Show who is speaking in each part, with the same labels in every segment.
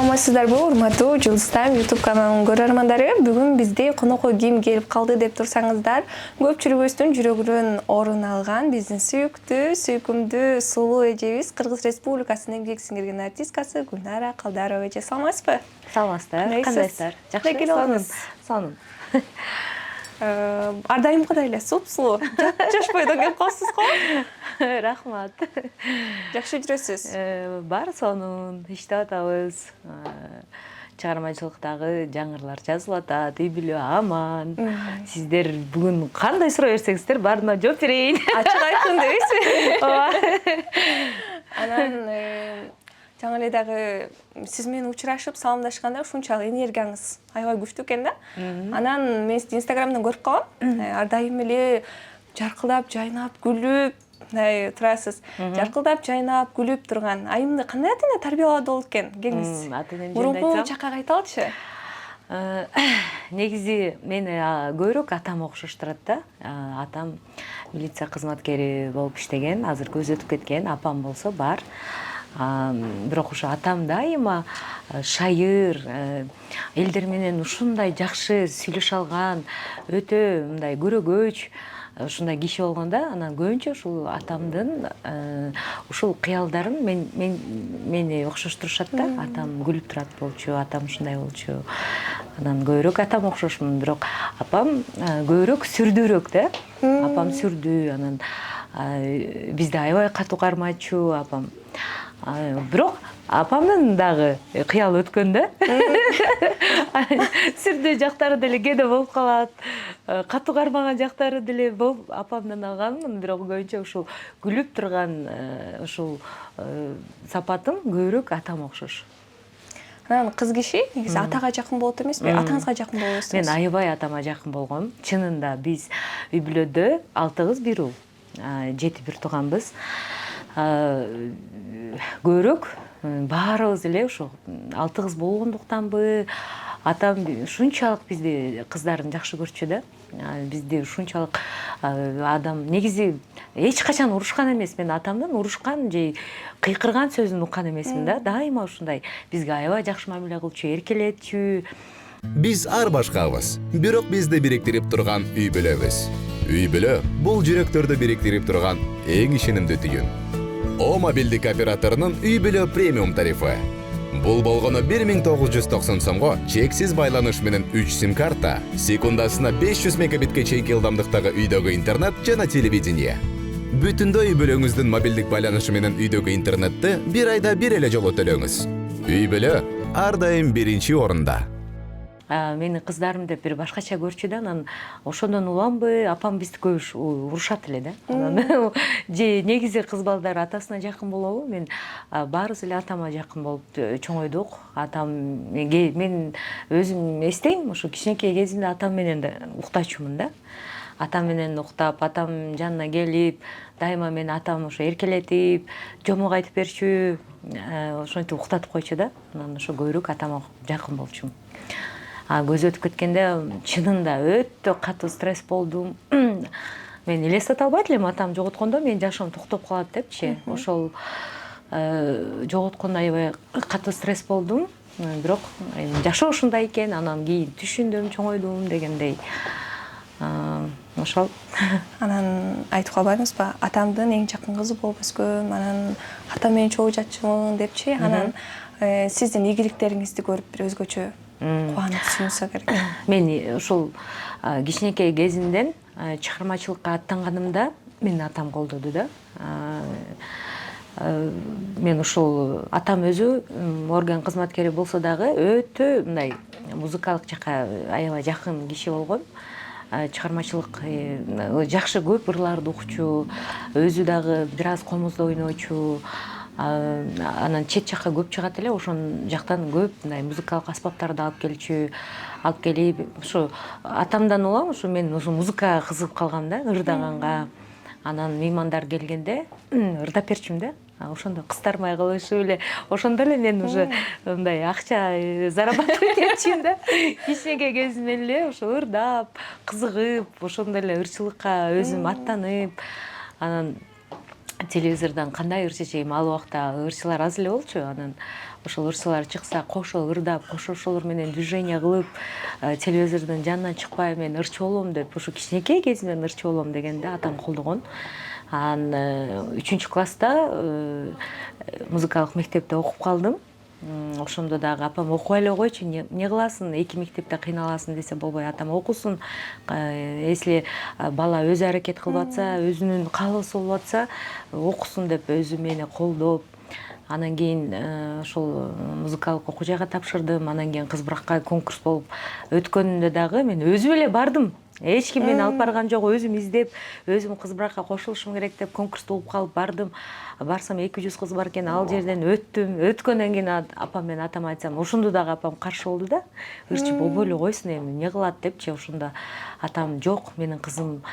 Speaker 1: Саламатсыздарбы, урматтуу Жұлдыз Тайм YouTube каналынын көрөрмандары. Бүгүн бизде конокко ким келип калды деп турсаңыздар, көпчүлүгүбүздүн жүрөгүнөн орун алган биздин сүйкүмдүү сулуу эжебиз, Кыргыз Республикасынын эмгек сиңирген артисткасы Гүлнара Калдарова эже. Саламатсызбы?
Speaker 2: Саламатсыздар. Кандайсыздар?
Speaker 1: Жакшы.
Speaker 2: Сонун.
Speaker 1: Ар дайымкыдай эле сулуу. Жашпойдон келип калыпсыз го?
Speaker 2: Рахмат.
Speaker 1: Жакшы жүрөсүз?
Speaker 2: Бар сонун, иштеп атабыз. Чыгармачылыктагы жаңырлар жазылып атат, үй бүлө аман. Сиздер бүгүн кандай суроо берсеңиздер, баарына жооп берейин.
Speaker 1: Ачык айкын дейсизби? Ооба. Анан жаңы эле дагы сиз менен учурашып, саламдашканда ушунчалык энергияңыз аябай күчтүү экен да. Анан мен сизди Инстаграмдан көрүп калгам. Ар дайым эле жаркылдап, жайнап, күлүп турасыз. Жаркылдап, жайнап, күлүп турган айымды кандай ата-эне тарбиялады болот экен? Келиңиз. Мурунку чакка кайталычы.
Speaker 2: Негизи мени көбүрөөк атам окшоштурат да. Атам милиция кызматкери болуп иштеген, азыр көзү өтүп кеткен. Апам болсо бар. Бирок ушу атам дайыма шайыр, элдер менен ушундай жакшы сүйлөшө алган, өтө мындай көрөгөч ушундай киши болгондо, анан көбүнчө ушул атамдын ушул кыялдарын мени окшоштурушат да. Атам күлүп турат болчу, атам ушундай болчу. Анан көбүрөөк атам окшошмун, бирок апам көбүрөөк сүрдүүрөөк да. Апам сүрдүү, анан бизди аябай катуу кармачу апам. Бирок апамдын дагы кыялы өткөн да. Сүрдүү жактары деле кээде болуп калат. Катуу кармаган жактары деле болуп апамдан алганмын, бирок көбүнчө ушул күлүп турган ушул сапатым көбүрөөк атам окшош.
Speaker 1: Анан кыз киши негизи атага жакын болот эмеспи? Атаңызга жакын болосуз?
Speaker 2: Мен аябай атама жакын болгом. Чынында биз үй бүлөдө 6 кыз 1 уул, 7 тууганбыз. Көбүрөөк баарыбыз эле ошо 6 кыз болгондуктанбы, атам ушунчалык бизди кыздарын жакшы көрчү да. Бизди ушунчалык адам негизи эч качан урушкан эмес. Мен атамдын урушкан же кыйкырган сөзүн уккан эмесмин да. Дайыма ушундай бизге аябай жакшы мамиле кылчу, эркелетчү.
Speaker 3: Биз ар башкабыз, бирок бизди бириктирип турган үй бүлөбүз. Үй бүлө бул жүрөктөрдү бириктирип турган эң ишенимдүү түйүн. О мобилдик операторунун үй бүлө премиум тарифы. Бул болгону 1990 сомго чексиз байланыш менен 3 сим-карта, секундасына 500 мегабитке чейинки ылдамдыктагы үйдөгү интернет жана телевидение. Бүтүндөй үй бүлөңүздүн мобилдик байланышы менен үйдөгү интернетти 1 айда 1 эле жолу төлөңүз. Үй бүлө ар дайым биринчи орунда.
Speaker 2: Мени кыздарым деп бир башкача көрчү да, анан ошондон уланбы, апам бизди көп урушат эле да. Анан же негизи кыз балдар атасына жакын болобу? Мен баарыбыз эле атама жакын болуп чоңойдук. Атам мен өзүм эстейм, ошо кичинекей кезимде атам менен да уктачумун да. Атам менен уктап, атам жанына келип, дайыма мени атам ошо эркелетип, жомок айтып берчү, ошентип уктатып койчу да. Анан ошо көбүрөөк атама жакын болчумун. Көзү өтүп кеткенде чынында өтө катуу стресс болдум. Мен элестете албайт элем, атам жоготкондо менин жашоом токтоп калат депчи. Ошол жоготкондо аябай катуу стресс болдум. Бирок жашоо ушундай экен, анан кийин түшүндүм, чоңойдум дегендей. Ошол.
Speaker 1: Анан айтып калбадыңызбы? Атамдын эң жакын кызы болуп өскөм, анан атам менен чогуу жатчумун депчи. Анан сиздин ийгиликтериңизди көрүп бир өзгөчө кубанып сүйүнсө керек.
Speaker 2: Мен ушул кичинекей кезимден чыгармачылыкка аттанганымда мени атам колдоду да. Мен ушул атам өзү орган кызматкери болсо дагы өтө мындай музыкалык жакка аябай жакын киши болгон. Чыгармачылык жакшы көп ырларды укчу, өзү дагы бир аз комузда ойночу. Анан чет жакка көп чыгат эле, ошон жактан көп мындай музыкалык аспаптарды алып келчү. Алып келип, ушу атамдан улам, ушу мен ушу музыкага кызыгып калгам да, ырдаганга. Анан меймандар келгенде ырдап берчүм да. Ошондо кыстармай кылышып эле, ошондо эле мен уже мындай акча зарабатывать этчүмүн да. Кичинекей кезимден эле ошо ырдап, кызыгып, ошондо эле ырчылыкка өзүм аттанып, анан телевизордон кандай ырчы жейм, ал убакта ырчылар аз эле болчу. Анан ошол ырчылар чыкса кошо ырдап, кошо ошолор менен движение кылып, телевизордун жанынан чыкпай мен ырчы болом деп, ушу кичинекей кезимден ырчы болом дегенде атам колдогон. Анан 3-класста музыкалык мектепте окуп калдым. Ошондо дагы апам окубай эле койчу, не кыласың, 2 мектепте кыйналасың десе болбой, атам окусун. Если бала өзү аракет кылып атса, өзүнүн каалоосу болуп атса, окусун деп өзү мени колдоп, анан кийин ошол музыкалык окуу жайга тапшырдым. Анан кийин кыз бракка конкурс болуп өткөнүндө дагы мен өзүм эле бардым. Эч ким мени алып барган жок, өзүм издеп, өзүм кыз бракка кошулушум керек деп конкурсту угуп калып бардым. Барсам 200 кыз бар экен, ал жерден өттүм. Өткөндөн кийин апам менен атама айтсам, ошондо дагы апам каршы болду да. Ырчы болбой эле койсун эми, эмне кылат депчи. Ошондо атам жок, менин кызым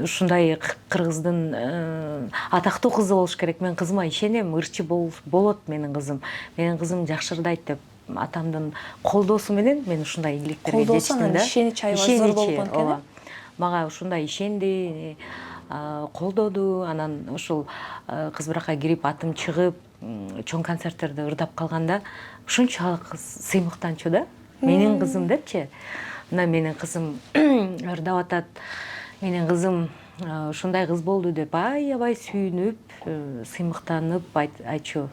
Speaker 2: ушундай кыргыздын атактуу кызы болуш керек. Мен кызыма ишенем, ырчы болот менин кызым. Менин кызым жакшы ырдайт деп атамдын колдоосу менен мен ушундай ийгиликтерге жетиштим да.
Speaker 1: Ишенич аябай зор болгон экен.
Speaker 2: Мага ушундай ишенди, колдоду. Анан ушул кыз бракка кирип, атым чыгып, чоң концерттерде ырдап калганда ушунчалык сыймыктанчу да. Менин кызым депчи. Мына менин кызым ырдап атат. Менин кызым ушундай кыз болду деп аябай сүйүнүп, сыймыктанып айтчу.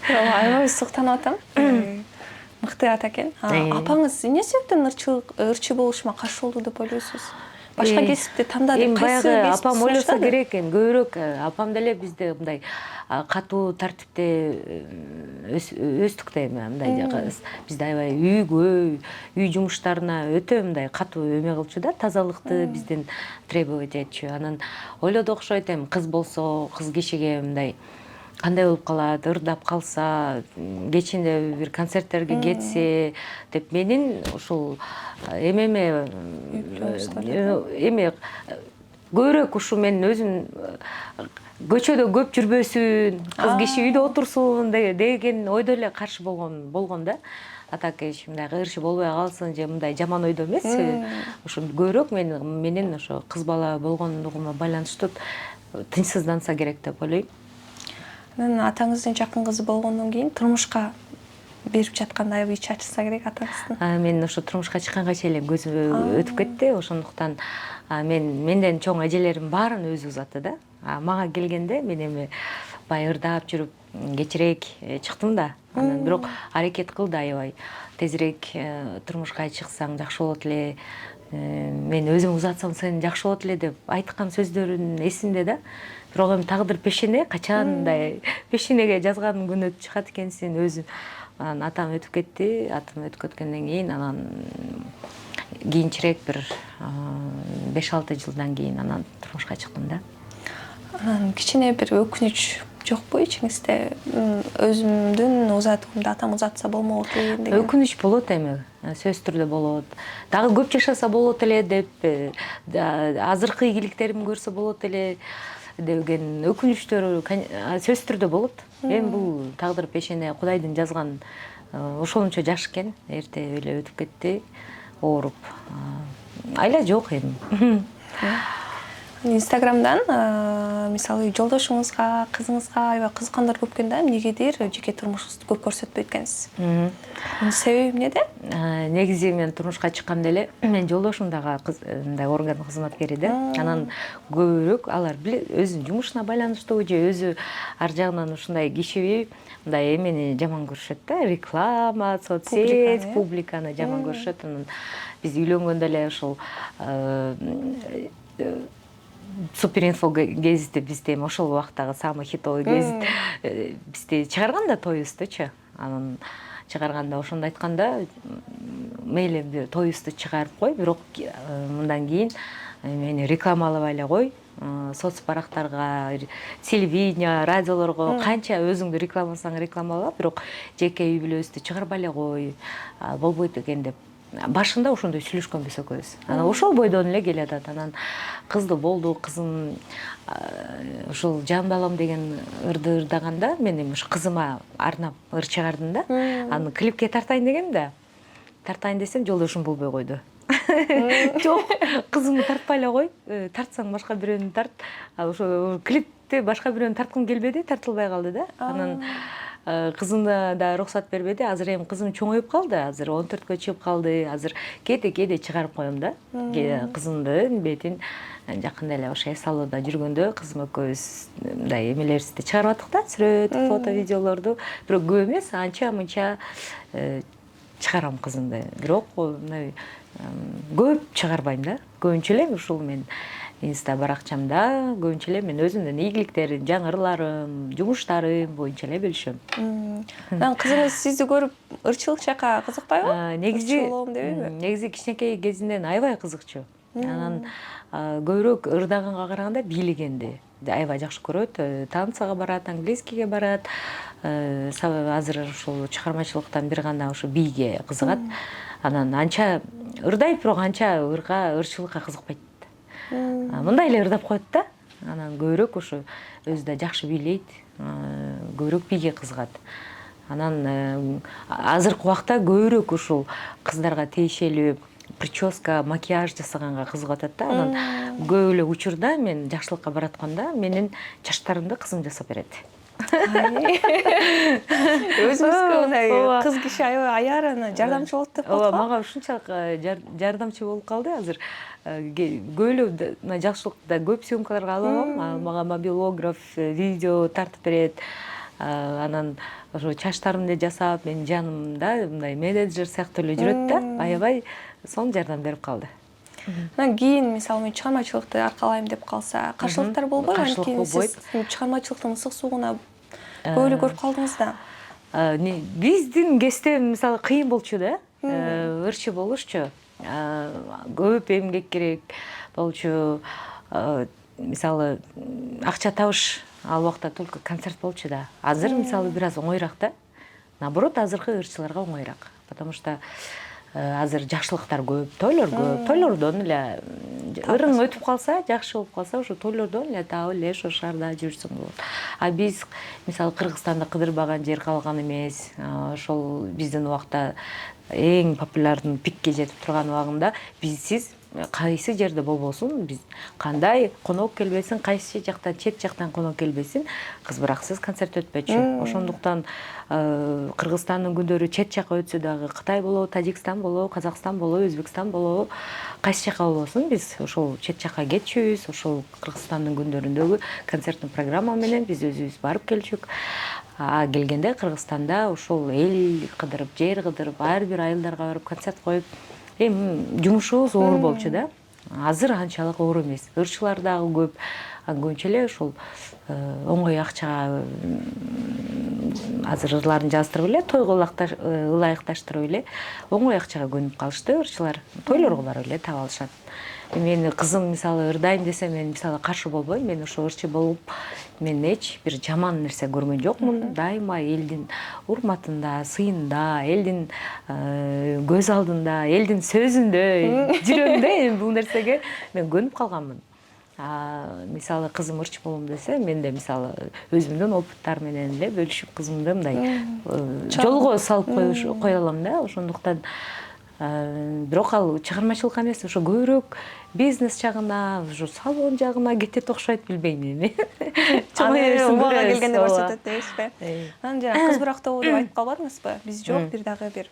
Speaker 1: Аябай сыктанып атам. Мыкты ата экен. Апаңыз эмне себептен ырчы болушума каршы болду деп ойлойсуз? Башка кесипти тандады, кайсы
Speaker 2: баягы
Speaker 1: кесип
Speaker 2: апам ойлосо
Speaker 1: сунуштады?
Speaker 2: керек, эми көбүрөөк апам деле бизде мындай катуу тартипте өстүк да, эми мындай бизде аябай үйгө, үй жумуштарына өтө мындай катуу эме кылчу да, тазалыкты бизден требовать этчү. Анан ойлоду окшойт, эми кыз болсо, кыз кишиге мындай кандай болуп калат, ырдап калса, кечинде бир концерттерге кетсе деп менин ушул эме көбүрөөк ушу мен өзүм көчөдө көп жүрбөсүн, кыз киши үйдө отурсун деген ойдо эле каршы болгон да. Атак эч мындай ырчы болбой калсын же мындай жаман ойдо эмес. Ушу көбүрөөк менин ошо кыз бала болгондугума байланыштуу тынчсызданса керек деп ойлойм.
Speaker 1: Атаңыздын жакын кызы болгондон кийин турмушка берип жатканда аябай ичи ачылса керек атаңыздын.
Speaker 2: Мен ошо турмушка чыкканга чейин көзүм өтүп кетти. Ошондуктан менден чоң эжелерим баарын өзү узатты да. Мага келгенде мен эми бай ырдап жүрүп кечирээк чыктым да. Анан бирок аракет кылды аябай. Тезирээк турмушка чыксаң жакшы болот эле. Мен өзүм узатсам сен жакшы болот эле деп айткан сөздөрүн эсимде да. Бирок эми тагдыр пешене, качандай пешенеге жазган күнү чыгат экенсиң өзү. Анан атам өтүп кетти, атам өтүп кеткенден кийин анан кийинчерээк бир 5-6 жылдан кийин анан турмушка чыктым да.
Speaker 1: Анан кичине бир өкүнүч жокпу ичиңизде? Өзүмдүн узатуумду атам узатса болмок экен деген.
Speaker 2: Өкүнүч болот эми, сөзсүз түрдө болот. Дагы көп жашаса болот эле деп, азыркы ийгиликтерин көрсө болот эле деген өкүнүчтөр сөзсүз түрдө болот. Эми бул тагдыр пешене, Кудайдын жазган ошончо жаш экен, эрте эле өтүп кетти, ооруп. Айла жок эми.
Speaker 1: Инстаграмдан мисалы жолдошуңузга, кызыңызга аябай кызыккандар көп экен да, эмнегедир жеке турмушуңузду көп көрсөтпөйт экенсиз. Мунун себеби эмнеде?
Speaker 2: Негизи мен турмушка чыкканда эле мен жолдошум дагы мындай орган кызматкери да. Анан көбүрөөк алар өзүнүн жумушуна байланыштуу же өзү ар жагынан ушундай кишиби мындай эмени жаман көрүшөт да, реклама, соцсеть, публиканы жаман көрүшөт. Анан биз үйлөнгөндө эле ушул Суперинфо гезити бизде ошол убактагы самый хитовый гезит бизди чыгарган да тоюбуздучу. Анан чыгарганда ошондо айтканда мейли тоюбузду чыгарып кой, бирок мындан кийин мени рекламалабай эле кой. Соц барактарга, телевидение, радиолорго канча өзүңдү рекламасаң рекламала, бирок жеке үй бүлөбүздү чыгарбай эле кой, болбойт экен деп. Башында ошондой сүйлөшкөнбүз экөөбүз. Анан ошол бойдон эле келатат. Анан кызды болду, кызым ушул жандалам деген ырды ырдаганда мен эми ушу кызыма арнап ыр чыгардым да. Аны клипке тартайын дегем да. Тартайын десем жолдошум болбой койду. Жок, кызыңды тартпай эле кой. Тартсаң башка бирөөнү тарт. Ошо клипте башка бирөөнү тарткым келбеди, тартылбай калды да. Анан кызымда да уруксат бербеди. Азыр эми кызым чоңоюп калды. Азыр 14кө чыгып калды. Азыр кээде чыгарып коем да. Кызымдын бетин жакында эле ошо эс-салоодо жүргөндө кызым экөөбүз мындай эмелерибизди чыгарып аттык да, сүрөт, фото, видеолорду. Бирок көп эмес, анча-мынча чыгарам кызымды. Бирок мындай көп чыгарбайм да. Көбүнчө эле ушул мен инста баракчамда көбүнчө эле мен өзүмдүн ийгиликтерим, жаңырыларым, жумуштарым боюнча эле бөлүшөм.
Speaker 1: Анан кызыңыз сизди көрүп ырчылык жака кызыкпайбы?
Speaker 2: Негизи кичинекей кезинен аябай кызыкчу. Анан көбүрөөк ырдаганга караганда бийлегенди аябай жакшы көрөт. Танцага барат, английскийге барат. Азыр ушул чыгармачылыктан бир гана ушу бийге кызыгат. Анан анча ырдайт, бирок анча ырчылыкка кызыкпайт. Мындай эле ырдап коет да. Анан көбүрөөк ушу өзү да жакшы бийлейт, көбүрөөк бийге кызыгат. Анан азыркы убакта көбүрөөк ушул кыздарга тиешелүү прическа, макияж жасаганга кызыгып атат да. Анан көп эле учурда мен жакшылыкка баратканда менин чачтарымды кызым жасап берет.
Speaker 1: Өзүңүзгө мындай кыз киши аябай аярына жардамчы болот деп коет го.
Speaker 2: Мага ушунчалык жардамчы болуп калды. Азыр көп эле жакшылыкта көп съемкаларга алам. Мага мобилограф, видео тартып берет. Анан ошо чачтарымды жасап, менин жанымда мындай менеджер сыяктуу эле жүрөт да. Аябай сонун жардам берип калды.
Speaker 1: Анан кийин мисалы мен чыгармачылыкты аркалайм деп калса, каршылыктар болбойбу? Анткени сиз чыгармачылыктын ысык суугуна көп эле көрүп калдыңыз да.
Speaker 2: Биздин кесте мисалы кыйын болчу да. Ырчы болушчу. Көп эмгек керек болчу. Мисалы акча табыш ал убакта только концерт болчу да. Азыр мисалы бир аз оңойраак да. Наоборот, азыркы ырчыларга оңойраак. Потому что азыр жакшылыктар көп, тойлор көп. Тойлордон эле ырың өтүп калса, жакшы болуп калса, ошо тойлордон эле таап эле ошо шаарда жүрсөң болот. Биз мисалы Кыргызстанда кыдырбаган жер калган эмес. Ошол биздин убакта эң популярдуу пикке жетип турган убагында сиз кайсы жерде болбосун, биз кандай конок келбесин, кайсы жактан, чет жактан конок келбесин, кызбыраксыз концерт өтпөчү. Ошондуктан Кыргызстандын күндөрү чет жака өтсө дагы, Кытай болобу, Тажикстан болобу, Казакстан болобу, Өзбекстан болобу, кайсы жака болбосун, биз ошол чет жака кетчүбүз. Ошол Кыргызстандын күндөрүндөгү концерттин программа менен биз өзүбүз барып келчүк. Келгенде Кыргызстанда ошол эл кыдырып, жер кыдырып, ар бир айылдарга барып концерт коюп, эми жумушубуз оор болчу да. Азыр анчалык оор эмес. Ырчылар дагы көп. Көбүнчө эле ошол оңой акчага азыр ырларын жаздырып эле, тойго ылайыкташтырып эле оңой акчага көнүп калышты ырчылар. Тойлорго барып эле таап алышат. Менин кызым мисалы ырдайм десе, мен мисалы каршы болбойм. Мен ошо ырчы болуп, мен эч бир жаман нерсе көргөн жокмун. Дайыма элдин урматында, сыйында, элдин көз алдында, элдин сөзүндө жүрөм да. Бул нерсеге мен көнүп калганмын. Мисалы кызым ырчы болом десе, мен де мисалы өзүмдүн опыттар менен эле бөлүшүп кызымды мындай жолго салып кое алам да. Ошондуктан бирок ал чыгармачылыкка эмес, ошо көбүрөөк бизнес жагына, ошо салон жагына кетет окшойт, билбейм эми.
Speaker 1: Убага келгенде көрсөтөт дейсизби? Анан жана кызбырактоо деп айтып калбадыңызбы? Биз жок, бир дагы бир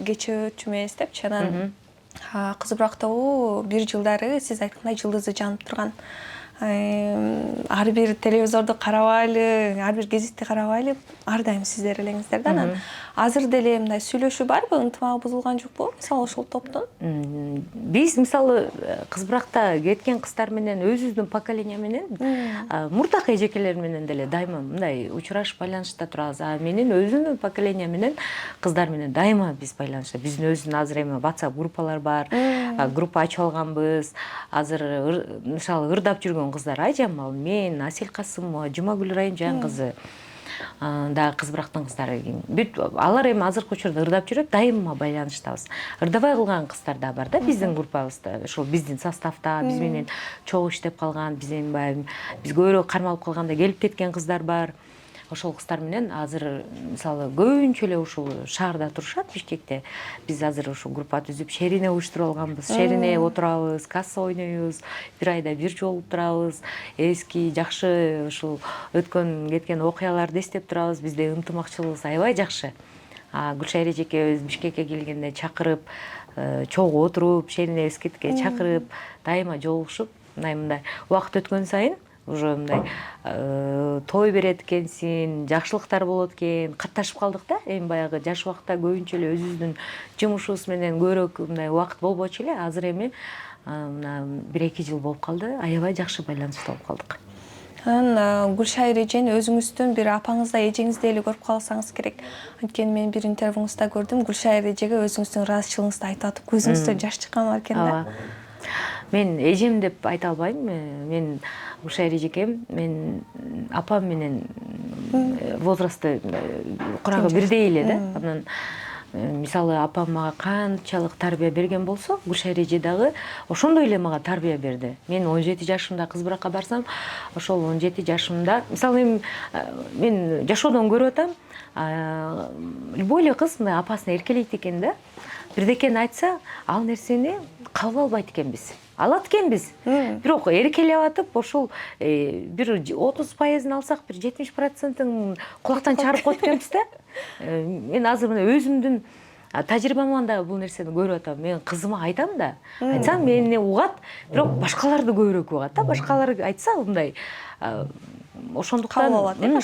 Speaker 1: кече өтчү эмес депчи. Анан кызбырактоо бир жылдары сиз айткандай жылдызы жанып турган. Ар бир телевизорду карабайлы, ар бир гезитти карабайлы, ар дайым сиздер элеңиздер да. Анан азыр деле мындай сүйлөшүү барбы? Ынтымагы бузулган жокпу? Мисалы ошол топтун?
Speaker 2: Биз мисалы кызбыракта кеткен кыздар менен, өзүбүздүн поколение менен, мурдакы эжекелер менен деле дайыма мындай учурашып байланышта турабыз. Менин өзүмдүн поколение менен, кыздар менен дайыма биз байланышта. Биздин өзүнүн азыр эми WhatsApp группалар бар, группа ачып алганбыз. Азыр мисалы ырдап жүргөн кыздар Айжамал, мен, Асель Касымова, Жумагүл Райымжан кызы, да кызбырактын кыздары. Алар эми азыркы учурда ырдап жүрөт, дайыма байланыштабыз. Ырдабай калган кыздар да бар да биздин группабызда, ошол биздин составда, биз менен чогуу иштеп калган, биз көбүрөөк кармалып калганда келип кеткен кыздар бар. ошол кыздар менен азыр мисалы көбүнчө эле ушул шаарда турушат, Бишкекте. Биз азыр ушул группа түзүп шерине уюштуруп алганбыз. Шерине отурабыз, касса ойнойбуз, бир айда бир жолу турабыз. Эски жакшы ушул өткөн кеткен окуяларды эстеп турабыз. Бизде ынтымакчылыгыбыз аябай жакшы. Гүлшайыр эжекебиз Бишкекке келгенде чакырып, чогуу отуруп, шерине эскитке чакырып, дайыма жолугушуп, мындай убакыт өткөн сайын уже мындай той берет экенсиң, жакшылыктар болот экен, катташып калдык да. Эми баягы жаш убакта көбүнчө эле өзүбүздүн жумушубуз менен көбүрөөк мындай убакыт болбочу эле. Азыр эми мына 1-2 жыл болуп калды, аябай жакшы байланышта болуп калдык.
Speaker 1: Анан Гүлшайыр эжени өзүңүздүн бир апаңыздай, эжеңиздей эле көрүп калсаңыз керек. Анткени мен бир интервьюңузда көрдүм, Гүлшайыр эжеге өзүңүздүн ыраазычылыгыңызды айтып атып, көзүңүздөн жаш чыккан бар экен да.
Speaker 2: Мен эжем деп айта албайм. Мен Гүлшайыр эжекем, мен апам менен возрасты курагы бирдей эле да. Анан мисалы апам мага канчалык тарбия берген болсо, Гүлшайыр эже дагы ошондой эле мага тарбия берди. Мен 17 жашымда кыз баракка барсам, ошол 17 жашымда, мисалы мен жашоодон көрүп атам, любой эле кыз мындай апасын эркелейт экен да. Бирдекени айтса, ал нерсени кабыл албайт экенбиз. Алат экенбиз. Бирок эркелеп атып, ошол бир 30% алсак, бир 70%-ын кулактан чыгарып коет экенбиз да. Мен азыр мына өзүмдүн тажрыйбамдан да бул нерсени көрүп атам. Мен кызыма айтам да. Айтсам мени угат, бирок башкаларды көбүрөөк угат да. Башкалар айтса мындай ошондуктан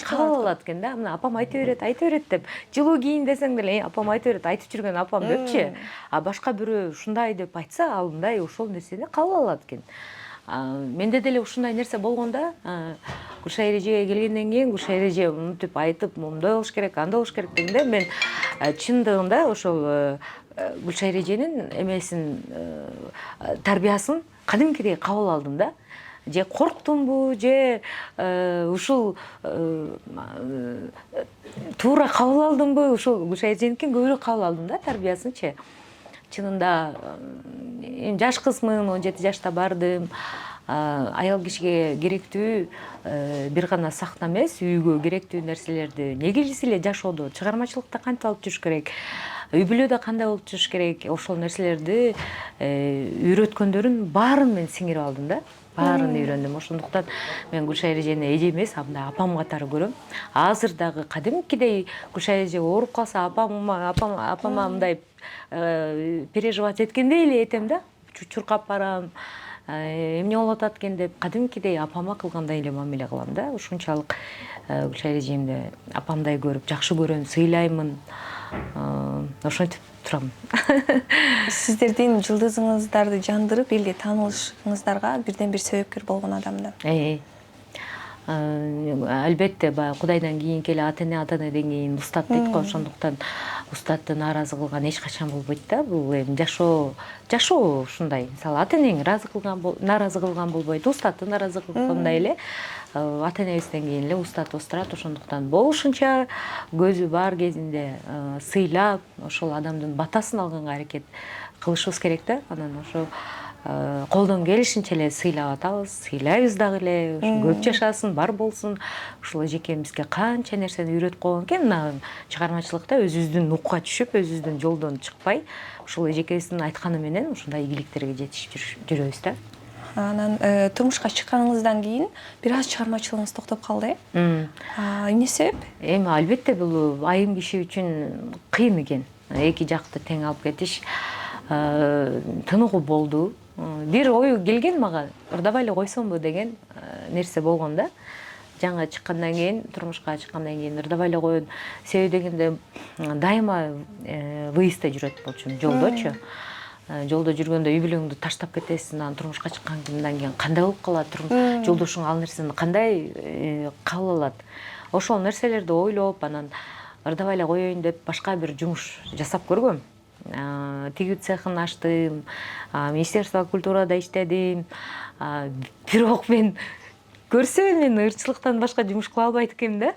Speaker 2: кабыл алат экен да. Мына апам айта берет деп. Жылуу кийин десең деле, апам айта берет, айтып жүргөн апам депчи. Башка бирөө ушундай деп айтса, ал мындай ошол нерсени кабыл алат экен. Менде деле ушундай нерсе болгондо, Гүлшайыр эжеге келгенден кийин Гүлшайыр эже мынтип айтып, мындай болуш керек, андай болуш керек дегенде, мен чындыгында ошол Гүлшайыр эженин эмесин, тарбиясын кадимкидей кабыл алдым да. Же корктумбу, же ушул туура кабыл алдымбы, ушул Гүлшайыр эженикин көбүрөөк кабыл алдым да, тарбиясынчы. Чынында жаш кызмын, 17 жашта бардым. Аял кишиге керектүү бир гана сахна эмес, үйгө керектүү нерселерди негизи эле жашоодо, чыгармачылыкта кантип алып жүрүш керек, үй бүлөдө кандай болуп жүрүш керек, ошол нерселерди үйрөткөндөрүн баарын мен сиңирип алдым да. Баарын үйрөндүм. Ошондуктан мен Гүлшайыр эжени эже эмес, мындай апам катары көрөм. Азыр дагы кадимкидей Гүлшайыр эже ооруп калса, апама мындай переживать эткендей эле этем да. Чуркап барам. Эмне болуп атат экен деп, кадимкидей апама кылгандай эле мамиле кылам да. Ушунчалык Гүлшайыр эжемди апамдай көрүп, жакшы көрөм, сыйлаймын. Ошентип турам.
Speaker 1: Сиздердин жылдызыңыздарды жандырып, элге таанылышыңыздарга бирден бир себепкер болгон адамдар.
Speaker 2: Албетте, баягы Кудайдан кийинки эле ата-эне кийин устат дейт го. Ошондуктан устатты нааразы кылган эч качан болбойт да. Бул эми жашоо ушундай. Мисалы ата-энең нааразы кылган болбойт, устатты нааразы кылгандай эле ата-энебизден кийин эле устатыбыз турат. Ошондуктан болушунча көзү бар кезинде сыйлап, ошол адамдын батасын алганга аракет кылышыбыз керек да. Анан ошо колдон келишинче эле сыйлап атабыз, сыйлайбыз дагы эле. Көп жашасын, бар болсун. Ушул эжекемизге канча нерсени үйрөтүп койгон экен. Мына чыгармачылыкта өзүбүздүн нукка түшүп, өзүбүздүн жолдон чыкпай, ушул эжекебиздин айтканы менен ушундай ийгиликтерге жетишип жүрөбүз да.
Speaker 1: Анан турмушка чыкканыңыздан кийин бир аз чыгармачылыгыңыз токтоп калды, эмне себеп?
Speaker 2: Эми албетте бул айым киши үчүн кыйын экен. Эки жакты тең алып кетиш тыныгуу болду. Бир ою келген мага, ырдабай эле койсомбу деген нерсе болгон да. Жаңа чыккандан кийин, турмушка чыккандан кийин ырдабай эле коеюн. Себеби дегенде дайыма выездда жүрөт болчумун, жолдочу. Жолдо жүргөндө үй бүлөңдү таштап кетесиң, анан турмушка чыккандан кийин кандай болуп калат, жолдошуң ал нерсени кандай кабыл алат. Ошол нерселерди ойлоп, анан ырдабай эле коеюн деп башка бир жумуш жасап көргөм. Тигүү цехын аштым, Министерство культурада иштедим. Бирок мен көрсө мен ырчылыктан башка жумуш кыла албайт экенмин да.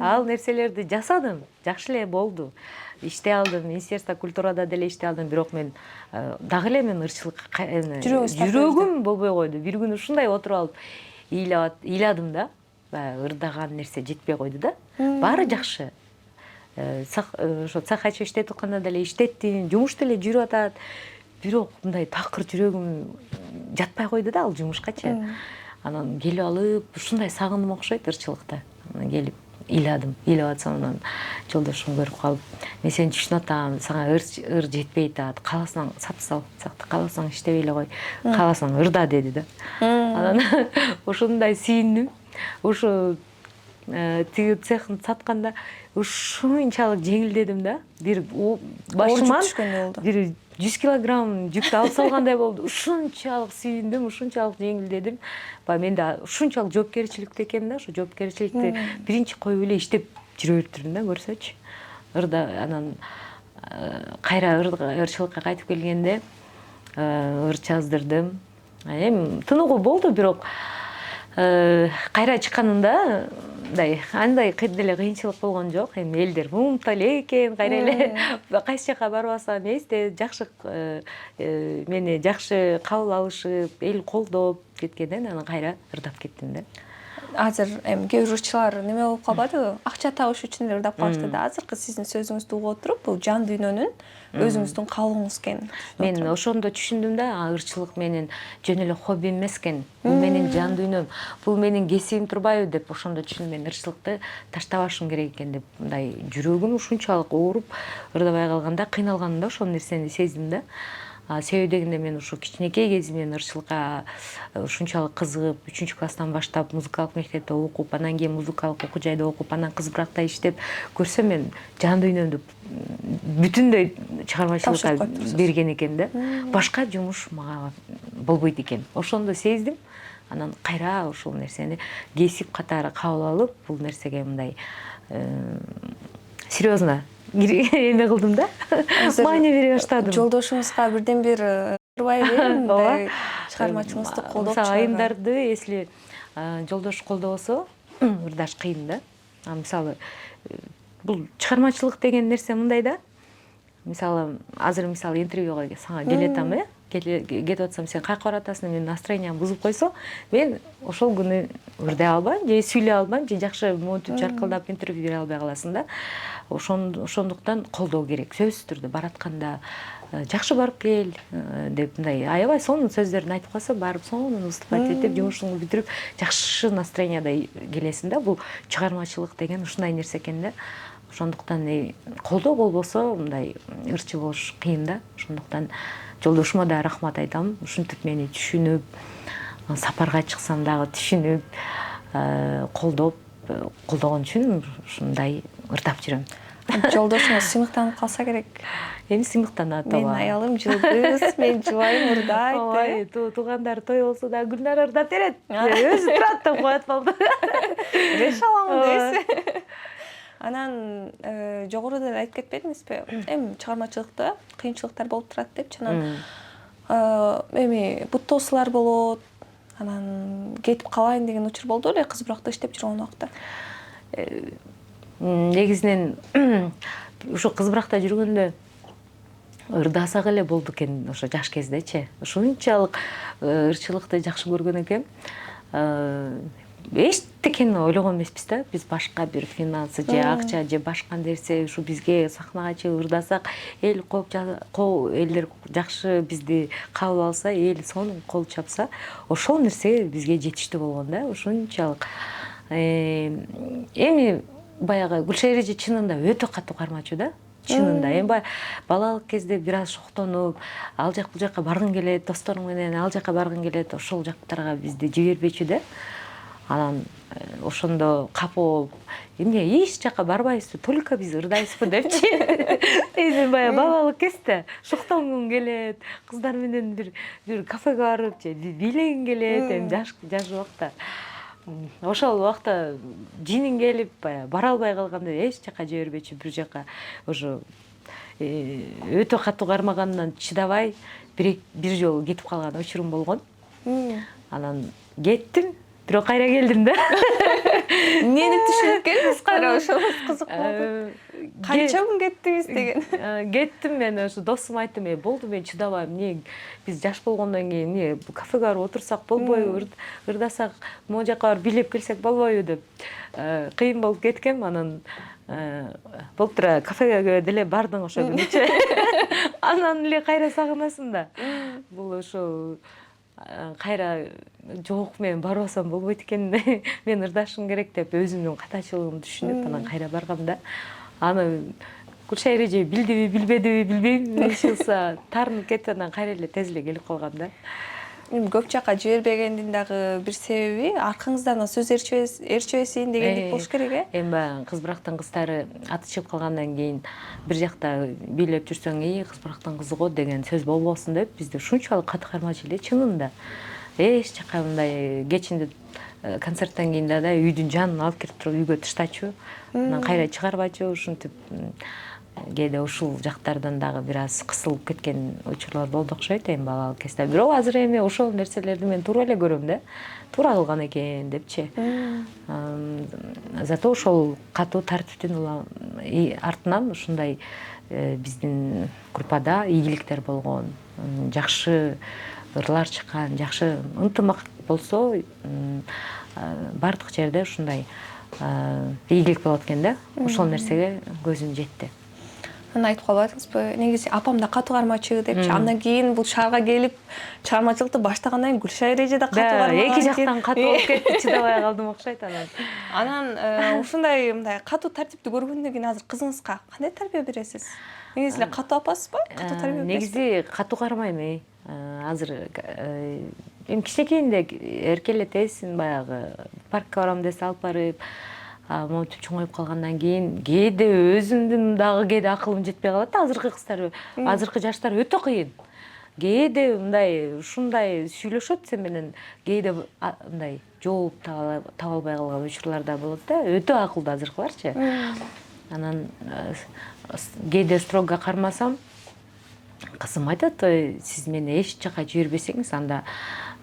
Speaker 2: Ал нерселерди жасадым, жакшы эле болду. Иштей алдым, Министерство культурада деле иштей алдым, бирок мен дагы эле мен ырчылык жүрөгүм болбой койду. Бир күнү ушундай отуруп алып ыйладым да. Ырдаган нерсе жетпей койду да. баары жакшы. Ошо цех ачып иштетип атканда деле иштеттим, жумуш деле жүрүп атат. Бирок мындай такыр жүрөгүм жатпай койду да ал жумушкачы. Анан келип алып ушундай сагындым окшойт ырчылыкты. Анан келип ыйладым. Ыйлап атсам анан жолдошум көрүп калып, мен сени түшүнүп атам, сага ыр жетпей атат. Кааласаң сатып сал, цехти кааласаң иштебей эле кой. Кааласаң ырда деди да. Анан ошондой сүйүндүм. Ошо тиги цехын сатканда ушунчалык жеңилдедим да. Бир башыман бир 100 килограмм жүктү алып салгандай болду. Ушунчалык сүйүндүм, ушунчалык жеңилдедим. Менде ушунчалык жоопкерчиликтүү экен да, ошо жоопкерчиликти биринчи коюп эле иштеп жүрө бериптирмин да, көрсөчү. Ырда анан кайра ырчылыкка кайтып келгенде ыр чаздырдым. Эми тыныгуу болду, бирок кайра чыкканымда андай деле кыйынчылык болгон жок. Эми элдер умунта эле экен, кайра эле кайсы жака барбасам эсте жакшы мени жакшы кабыл алышып, эл колдоп кеткенден анан кайра ырдап кеттим да.
Speaker 1: Азыр эми кээ бир ырчылар неме болуп калбадыбы? Акча табыш үчүн эле ырдап калышты да. Азыркы сиздин сөзүңүздү угуп отуруп, бул жан дүйнөнүн өзүңүздүн кабылыгыңыз экен.
Speaker 2: Мен ошондо түшүндүм да, ырчылык менин жөн эле хоббим эмес экен. Бул менин жан дүйнөм, бул менин кесибим турбайбы деп ошондо түшүндүм. Мен ырчылыкты таштабашым керек экен деп, мындай жүрөгүм ушунчалык ооруп, ырдабай калганда кыйналганымда ошол нерсени сездим да. Себеби дегенде мен ушу кичинекей кезимден ырчылыкка ушунчалык кызыгып, 3-класстан баштап музыкалык мектепте окуп, анан кийин музыкалык окуу жайда окуп, анан кызбыракта иштеп көрсөм мен жан дүйнөмдү бүтүндөй чыгармачылыкка берген экен да. Башка жумуш мага болбойт экен. Ошондо сездим. Анан кайра ушул нерсени кесип катары кабыл алып, бул нерсеге мындай серьезно эме кылдым да. Маани бере баштадым.
Speaker 1: Жолдошуңузга бирден бир турбайбы, мындай чыгармачылыгыңызды колдоп чыгарган.
Speaker 2: Айымдарды если жолдош колдобосо, ырдаш кыйын да. Мисалы, бул чыгармачылык деген нерсе мындай да. Мисалы, азыр мисалы интервьюга сага келетам, кетип атсам, сен кайка баратасың, менин настроениям бузуп койсо, мен ошол күнү ырдай албайм, же сүйлөй албайм, же жакшы монтип жаркылдап интервью бере албай каласың да. Ошондуктан колдоо керек. Сөзсүз түрдө баратканда жакшы барып кел деп мындай аябай сонун сөздөрүн айтып койсо, барып сонун выступать этип, жумушуңду бүтүрүп, жакшы настроенияда келесиң да. Бул чыгармачылык деген ушундай нерсе экен да. Ошондуктан колдоо болбосо мындай ырчы болуш кыйын да. Ошондуктан жолдошума да рахмат айтам. Ушинтип мени түшүнүп, сапарга чыксам дагы түшүнүп, колдогон үчүн ушундай ырдап жүрөм.
Speaker 1: Жолдошуңуз сыймыктанып калса керек.
Speaker 2: Эми сыймыктанат.
Speaker 1: Менин аялым Жылдыз, мен жубайым ырдайт.
Speaker 2: Туугандар той болсо да Гүлнара ырдап берет. Өзү турат деп коет болду.
Speaker 1: Реш алам дейсиз. Анан жогоруда эле айтып кетпедиңизби? Эми чыгармачылыкта кыйынчылыктар болуп турат депчи. Анан эми буттоосулар болот. Анан кетип калайын деген учур болду эле кызбыракта иштеп жүргөн убакта.
Speaker 2: Негизинен ушу кызбыракта жүргөндө ырдасак эле болду экен ошо жаш кездечи. Ушунчалык ырчылыкты жакшы көргөн экен. Эчтекени ойлогон эмеспиз да. Биз башка бир финансы же акча же башка нерсе ушу бизге сахнага чыгып ырдасак, эл элдер жакшы бизди кабыл алса, эл сонун кол чапса, ошол нерсе бизге жетиштүү болгон да. Ушунчалык. Эми баягы Гүлшара эже чынында өтө катуу кармачу да. Чынында. Эми балалык кезде бир аз шоктонуп, ал жак бул жака баргың келет, досторум менен ал жака баргың келет, ошол жактарга бизди жибербечү да. Анан ошондо капоо, эмне эч жака барбайсызбы, только биз ырдайсызбы депчи. Эми баягы балалык кезде шоктонгуң келет, кыздар менен бир кафеге барып, же бийлегиң келет, эми жаш убакта. Ошол убакта жиниң келип, бара албай калганда эч жака жибербечү, бир жака ошо өтө катуу кармагандан чыдабай бир жолу кетип калган учурум болгон. Анан кеттим, бирок кайра келдим да.
Speaker 1: Эмнени түшүнүп келдиңиз кайра ошол кызык болду. Канча күн кеттиңиз деген.
Speaker 2: Кеттим мен, ошо досума айттым, болду мен чыдабайм, эмне биз жаш болгондон кийин эмне кафеге барып отурсак болбойбу, ырдасак, могу жака барып бийлеп келсек болбойбу деп кыйын болуп кеткем. Анан былтыр кафеге деле бардың ошо күнүчө. Анан эле кайра сагынасың да. Бул ошо кайра жок, мен барбасам болбойт экен, мен ырдашым керек деп өзүмдүн катачылыгымды түшүнүп анан кайра баргам да. Аны Гүлшайыр эже билдиби, билбедиби билбейм. Эч кылса таарынып кетип анан кайра эле тез эле келип калгам да.
Speaker 1: Эми көп жака жибербегендин дагы бир себеби аркаңыздан сөз ээрчебесин дегендик болуш керек, э?
Speaker 2: Эми баягы кыз барактын кыздары аты чыгып калгандан кийин бир жакта бийлеп жүрсөң, кыз барактын кызы го деген сөз болбосун деп бизде ушунчалык каты кармачу эле чынында. Эч жака мындай кечинде концерттен кийин да үйдүн жанын алып кирип туруп үйгө таштачу, анан кайра чыгарбачу, ушинтип кээде ушул жактардан дагы бир аз кысылып кеткен учурлар болду окшойт эми балалык кезде. Бирок азыр эми ошол нерселерди мен туура эле көрөм да. Туура кылган экен депчи. Зато ошол катуу тартиптин артынан ушундай биздин группада ийгиликтер болгон, жакшы ырлар чыккан, жакшы ынтымак болсо, бардык жерде ушундай ийгилик болот экен да. Ошол нерсеге көзүм жетти.
Speaker 1: Анан айтып калбадыңызбы, негизи апам да катуу кармачы депчи. Андан кийин бул шаарга келип чыгармачылыкты баштагандан кийин Гүлшайыр эже да катуу кармаган.
Speaker 2: Эки жактан катуу болуп кетти, чыдабай калдым окшойт анан.
Speaker 1: Анан ушундай мындай катуу тартипти көргөндөн кийин азыр кызыңызга кандай тарбия бересиз? Негизи эле катуу апасызбы? Катуу тарбия бересизби?
Speaker 2: Негизи катуу кармайм. Азыр эми кичинекейинде эркелетесиң, баягы паркка барам десе алып барып, монтип чоңоюп калгандан кийин кээде өзүмдүн дагы кээде акылым жетпей калат да. Азыркы жаштар өтө кыйын. Кээде мындай ушундай сүйлөшөт сен менен, кээде мындай жооп таба албай калган учурлар да болот да. Өтө акылдуу азыркыларчы. Анан кээде строго кармасам, кызым айтат, сиз мени эч жака жибербесеңиз, анда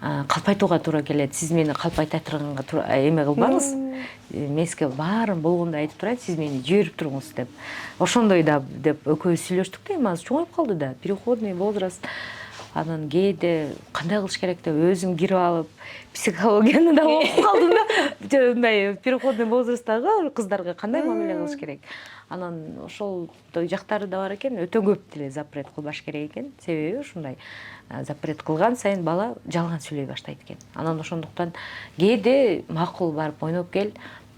Speaker 2: калпайтууга туура келет. Сиз мени калпайта турганга эме кылбаңыз. Мен сизге баарын болгондой айтып турайын, сиз мени жиберип туруңуз деп. Ошондой да деп экөөбүз сүйлөштүк да, эми азыр чоңоюп калды да. Переходный возраст. Анан кээде кандай кылыш керек деп өзүм кирип алып, психологияны да окуп калдым да. Мындай переходный возрасттагы кыздарга кандай мамиле кылыш керек. Анан ошол жактары да бар экен, өтө көп деле запрет кылбаш керек экен. Себеби ушундай запрет кылган сайын бала жалган сүйлөй баштайт экен. Анан ошондуктан кээде макул барып ойноп кел.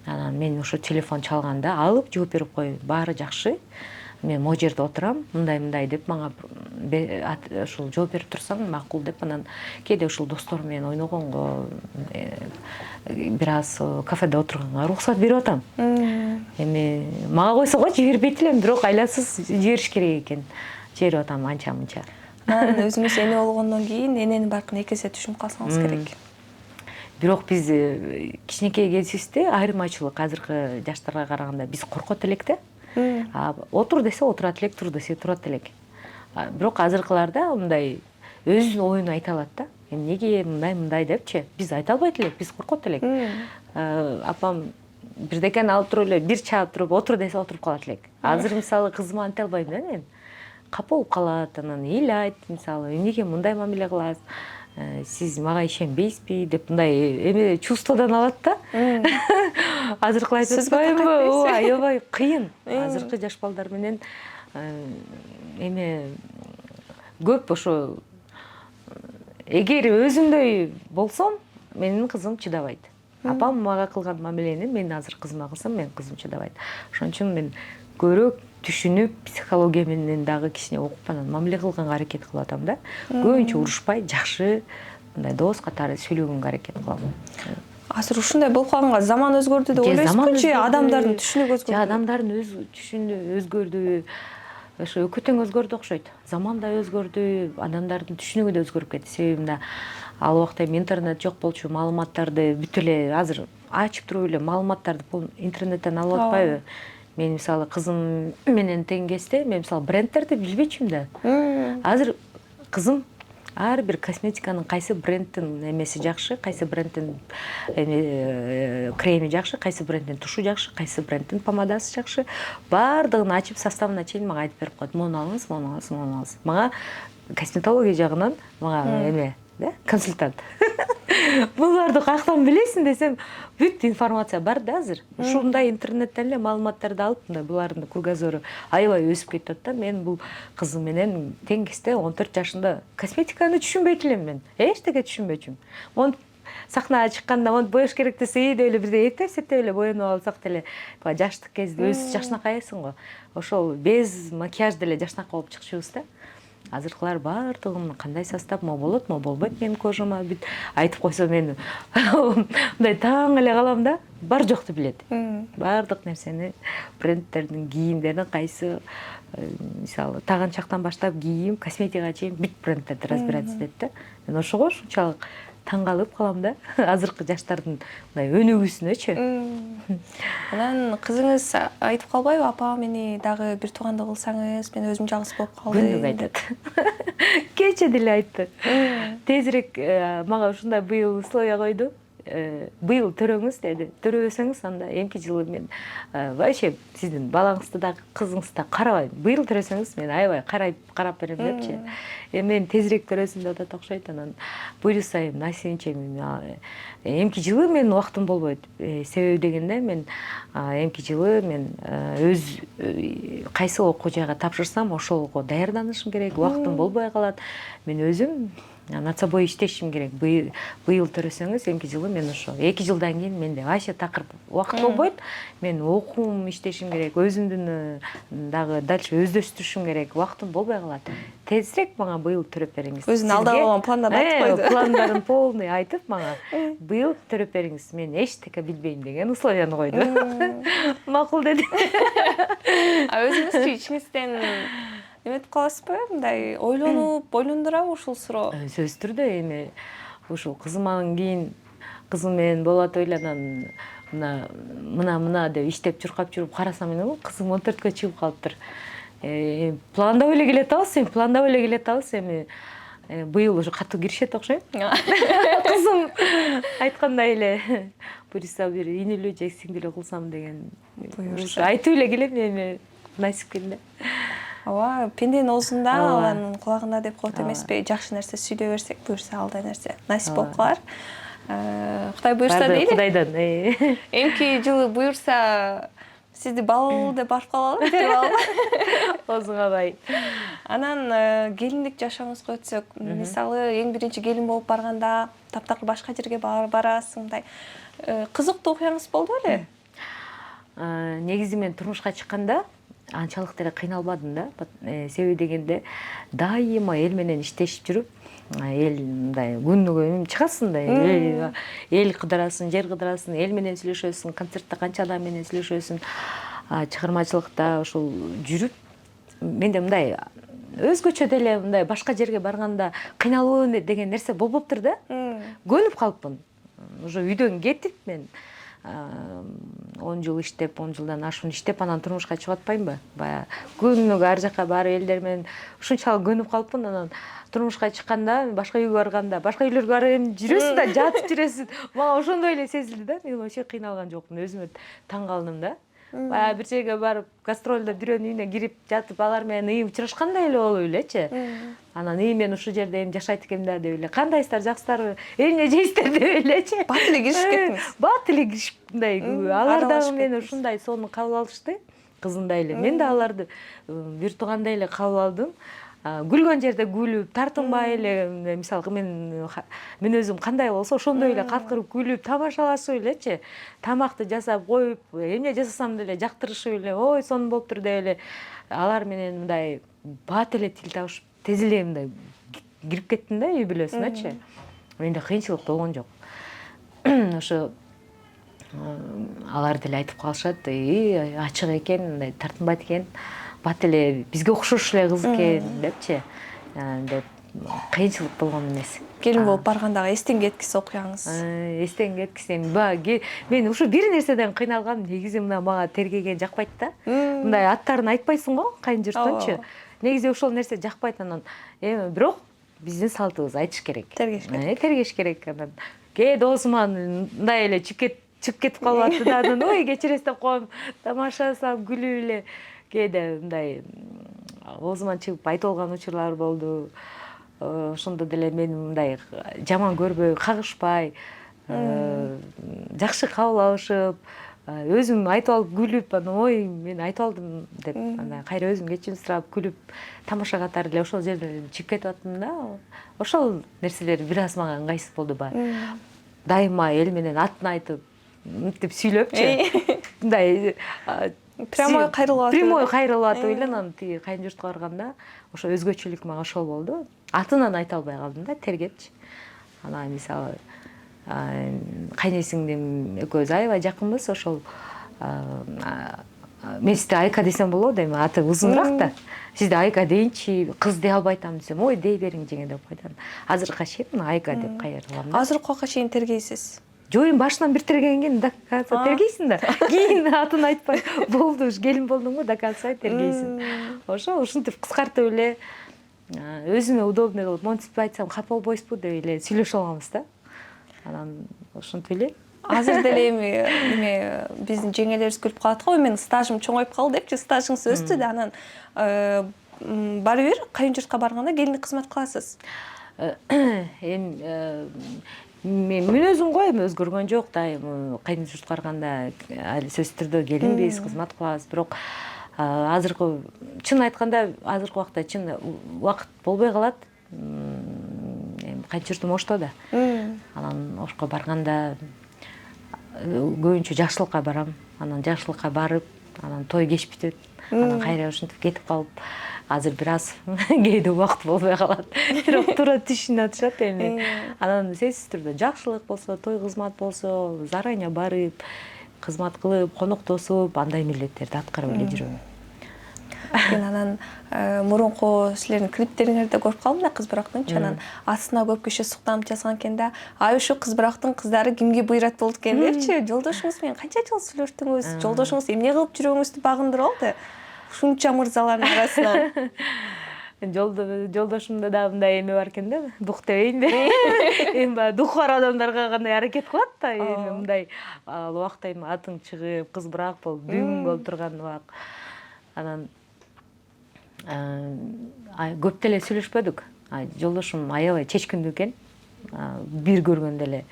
Speaker 2: Анан мен ошо телефон чалганда алып жооп берип кой, баары жакшы. Мен могу жерде отурам, мындай деп мага ушул жооп берип турсаң макул деп. Анан кээде ушул достор менен ойногонго, бир аз кафеде отурганга уруксат берип атам. Эми мага койсо го жибербейт элем, бирок айласыз жибериш керек экен. Жиберип атам анча мынча.
Speaker 1: Анан өзүңүз эне болгондон кийин эненин баркын эки эсе түшүнүп калсаңыз керек.
Speaker 2: Бирок биз кичинекей кезибизде айырмачылык азыркы жаштарга караганда биз коркот элек да. Отур десе отурат элек, тур десе турат элек. Бирок азыркыларда мындай өзүнүн оюн айта алат да. Эмнеге мындай депчи, биз айта албайт элек, биз коркот элек. Апам бирдекени алып туруп эле, бир чаап туруп отур десе отуруп калат элек. Азыр мисалы кызыма анте албайм да мен. Капа болуп калат, анан ыйлайт, мисалы, эмнеге мындай мамиле кыласыз? Сиз мага ишенбейсизби деп мындай эме чувстводан алат да. Азыркы айтып атпаймынбы? Ооба, аябай кыйын. Азыркы жаш балдар менен эме көп ошо эгер өзүмдөй болсом, менин кызым чыдабайт. Апам мага кылган мамилени мен азыр кызыма кылсам, менин кызым чыдабайт. Ошон үчүн мен көрөк түшүнүп, психология менен дагы кичине окуп анан мамиле кылганга аракет кылып атам да. Көбүнчө урушпай, жакшы мындай дос катары сүйлөгөнгө аракет кылам.
Speaker 1: Азыр ушундай болуп калганга заман өзгөрдү деп ойлойсузбу же адамдардын түшүнүгү өзгөрдү?
Speaker 2: Адамдардын түшүнүгү өзгөрдү. Ошо өкө тең өзгөрдү окшойт. Заман да өзгөрдү, адамдардын түшүнүгү да өзгөрүп кетти. Себеби мында ал убакта интернет жок болчу, маалыматтарды бүт эле азыр ачып туруп эле маалыматтарды интернеттен алып атпайбы? Мен мисалы кызым менен тең кезде мен мисалы брендтерди билбечүмүн да. Азыр кызым ар бир косметиканын кайсы брендтин эмеси жакшы, кайсы брендтин креми жакшы, кайсы брендтин тушу жакшы, кайсы брендтин помадасы жакшы, баардыгын ачып составына чейин мага айтып берип коет. Муну алыңыз, муну алыңыз, муну алыңыз. Мага косметология жагынан мага эме, консультант. Буларды каяктан билесиң десем, бүт информация бар да азыр. Ушундай интернеттен эле маалыматтарды алып, мындай булардын кругозору аябай өсүп кетип атат да. Мен бул кызым менен тең кезде 14 жашында косметиканы түшүнбөйт элем мен. Эчтеке түшүнбөчүм. Монт сахнага чыкканда монт боеш керек десе, ийде эле бирде эптеп эле боенуп алсак деле, жаштык кезде өз жашнакайсың го. Ошол без макияж деле жашнакай болуп чыкчубуз да. Азыркылар баардыгын кандай состав мо болот, мо болбойт менин кожама бүт айтып койсо мен мындай таң эле калам да. Бар жокту билет. Баардык нерсени, брендтердин кийимдерин кайсы, мисалы тагынчактан баштап кийим, косметикага чейин бүт брендтерди разбираться этет да. Мен ошого ушунчалык таң калып калам да. Азыркы жаштардын мындай өнүгүүсүнөчү.
Speaker 1: Анан кызыңыз айтып калбайбы, апа мени дагы бир тууганды кылсаңыз, мен өзүм жалгыз болуп калдым.
Speaker 2: Күндүк айтат. Кече деле айтты. Тезирээк мага ушундай быйыл условия койду. Быйыл төрөңүз деди. Төрөбөсөңүз анда эмки жылы мен вообще сиздин балаңызды да кызыңызды да карабайм. Быйыл төрөсөңүз мен аябай карап берем депчи. Мен тезирээк төрөсүм деп атат окшойт. Анан буйрусайм насинче эмки жылы менин убактым болбойт. Себеби дегенде мен эмки жылы мен өз кайсы окуу жайга тапшырсам ошолго даярданышым керек. Убактым болбой калат. Мен өзүм над собой иштешим керек. Быйыл төрөсөңүз эмки жылы мен ошо 2 жылдан кийин менде вообще такыр убакыт болбойт. Мен окуум иштешим керек. Өзүмдүн дагы дальше өздөштүрүшүм керек. Убактым болбой калат. Тезирээк мага быйыл төрөп бериңиз.
Speaker 1: Өзүнүн алдыга койгон пландарды айтып койду.
Speaker 2: Пландарын полный айтып мага быйыл төрөп бериңиз. Мен эчтеке билбейм деген условияны койду. Макул деди.
Speaker 1: Өзүңүзчү ичиңизден эметип каласызбы? Мындай ойлондурабы ушул суроо?
Speaker 2: Сөзсүз түрдө эми ушул кызымдан кийин кызым менен болот ойлонам. Мына деп иштеп чуркап жүрүп карасам эне кызым 14кө чыгып калыптыр. Пландап эле келет эми быйыл уже катуу киришет окшойт. Кызым айткандай эле буюрса бир инилүү же сиңдилүү кылсам деген айтып эле келем эми насип келди.
Speaker 1: Ооба, пенденин оозунда, Алланын кулагында деп коет эмеспи? Жакшы нерсе сүйлөй берсек, буюрса алдай нерсе насип болуп калар. Кудай буюрса дейли.
Speaker 2: Кудайдан.
Speaker 1: Эмки жылы буюрса сизди балалуу деп барып калалы, берип алалы.
Speaker 2: Оозуңа бай.
Speaker 1: Анан келиндик жашооңузга өтсөк, мисалы эң биринчи келин болуп барганда таптакыр башка жерге барасың, мындай кызыктуу окуяңыз болду беле?
Speaker 2: Негизи мен турмушка чыкканда анчалык деле кыйналбадым да. Себеби дегенде дайыма эл менен иштешип жүрүп, эл мындай күнүгө чыгасың да, эл кыдырасың, жер кыдырасың, эл менен сүйлөшөсүң, концертте канча адам менен сүйлөшөсүң, чыгармачылыкта ошол жүрүп, менде мындай өзгөчө деле мындай башка жерге барганда кыйналуу деген нерсе болбоптур да. Көнүп калыпмын. Уже үйдөн кетип мен 10 жыл иштеп, 10 жылдан ашуун иштеп, анан турмушка чыгып атпаймынбы? Бая күнүгө ар жака барып элдер менен ушунчалык көнүп калыпмын. Анан турмушка чыкканда, башка үйгө барганда, башка үйлөргө барып жүрөсүң да, жатып жүрөсүң. Мага ошондой эле сезилди да. Мен вообще кыйналган жокмун, өзүмө таң калдым да. Бая бир жерге барып, гастролдо бирөөнүн үйүнө кирип жатып, алар менен ый учурашкандай эле болуп элечи. Анан ый мен ушул жерде эми жашайт экенмин да деп эле. Кандайсыздар, жакшысыздарбы? Эмне жейсиздер деп элечи.
Speaker 1: Бат эле киришип кеттиңиз.
Speaker 2: Бат эле киришип мындай, алар дагы мени ушундай сонун кабыл алышты. Кызымдай эле. Мен да аларды бир туугандай эле кабыл алдым. Күлгөн жерде күлүп, тартынбай эле, мисалы мен өзүм кандай болсо ошондой эле каткырып күлүп, тамашалашып элечи. Тамакты жасап коюп, эмне жасасам деле жактырышып эле, ой, сонун болуптур деп эле алар менен мындай бат эле тил табышып, тез эле мындай кирип кеттим да үй бүлөсүнөчү. Менде кыйынчылык болгон жок. Ошо алар деле айтып калышат, ачык экен, мындай тартынбайт экен. Бат эле бизге окшош эле кыз экен депчи. Деп кыйынчылык болгон эмес.
Speaker 1: Келин болуп баргандагы эстен кеткис окуяңыз.
Speaker 2: Эстен кеткисем, мен ушу бир нерседен кыйналгам, негизи мына мага тергеген жакпайт да. Мындай аттарын айтпайсың го, кайын журттончу. Негизи ошол нерсе жакпайт. Анан бирок биздин салтыбыз айтыш керек.
Speaker 1: Тергеш керек.
Speaker 2: Тергеш керек. Анан досум мындай эле чыгып кетип калып атты да, анан ой кечиресиз деп коем, тамаша салып күлүп эле кээде мындай оозуман чыгып айтып алган учурлар болду. Ошондо деле мен мындай жаман көрбөй, кагышпай, жакшы кабыл алышып, өзүм айтып алып күлүп, анан ой мен айтып алдым деп, анан кайра өзүм кечирим сурап күлүп, тамаша катары эле ошол жерден чыгып кетип аттым да. Ошол нерселер бир аз мага ыңгайсыз болду баягы. Дайыма эл менен атын айтып, мынтип сүйлөпчү. Мындай
Speaker 1: Прямой кайрылып
Speaker 2: атып эле анан тиги кайын журтка барганда ошо өзгөчөлүк мага ошол болду. Атынан айта албай калдым да, тергепчи. Анан мисалы кайын сиңдим экөөбүз аябай жакынбыз, ошол мен сизди Айка десем болобу дейм, аты узунураак да. Сизди Айка дейинчи, кыз дей албай атам десем, ой дей бериң жеңе деп койду. Азыркыга чейин Айка деп кайрылам да.
Speaker 1: Азыркы убакка чейин тергейсиз?
Speaker 2: Жок, эми башынан бир тергеген кийин доказать тергейсиң да. Кийин атын айтпай, болду, келин болдуң го, доказать тергейсиң. Ушинтип кыскартып эле өзүмө удобный кылып, монтип айтсам капа болбойсузбу деп эле сүйлөшө алганбыз да. Анан ошентип эле.
Speaker 1: Азыр деле эми биздин жеңелерибиз күлүп калат го, менин стажым чоңоюп калды депчи, стажыңыз өстү да, анан баары бир кайын журтка барганда келиндик кызмат кыласыз.
Speaker 2: Эми мен мүнөзүм го эми өзгөргөн жок да, эми кайын журтка барганда али сөзсүз түрдө келинбиз, кызмат кылабыз, бирок азыркы чын айтканда азыркы убакта чын убакыт болбой калат. Эми кайын журтум Ошто да. Анан Ошко барганда көбүнчө жакшылыкка барам. Анан жакшылыкка барып, анан той кеч бүтөт. Анан кайра ушинтип кетип калып, азыр бир аз кээде убакыт болбой калат. Бирок туура түшүнүп атышат эми. Анан сөзсүз түрдө жакшылык болсо, той кызмат болсо, заранее барып, кызмат кылып, коноктосуп, андай милдеттерди аткарып эле жүрөм.
Speaker 1: Мен анан мурунку силердин клиптериңерди көрүп калдым да, Кыз Бурактынчы, анан астына көп киши суктанып жазган экен да. Ай ушу Кыз Бурактын кыздары кимге буйрат болду экен депчи. Жолдошуңуз менен канча жыл сүйлөштүңүз? Жолдошуңуз эмне кылып жүрөгүңүздү багындырып алды? Ушунча мырзалардын арасынан.
Speaker 2: Жолдошумда да мындай эме бар экен да, дух дебейинби? Эми баягы дух бар адамдарга кандай аракет кылат да, эми мындай ал убакта эми атың чыгып, Кыз Бурак болуп, бүгүн болуп турган убак. Анан көп деле сүйлөшпөдүк. Жолдошум аябай чечкиндүү экен. Бир көргөндө эле.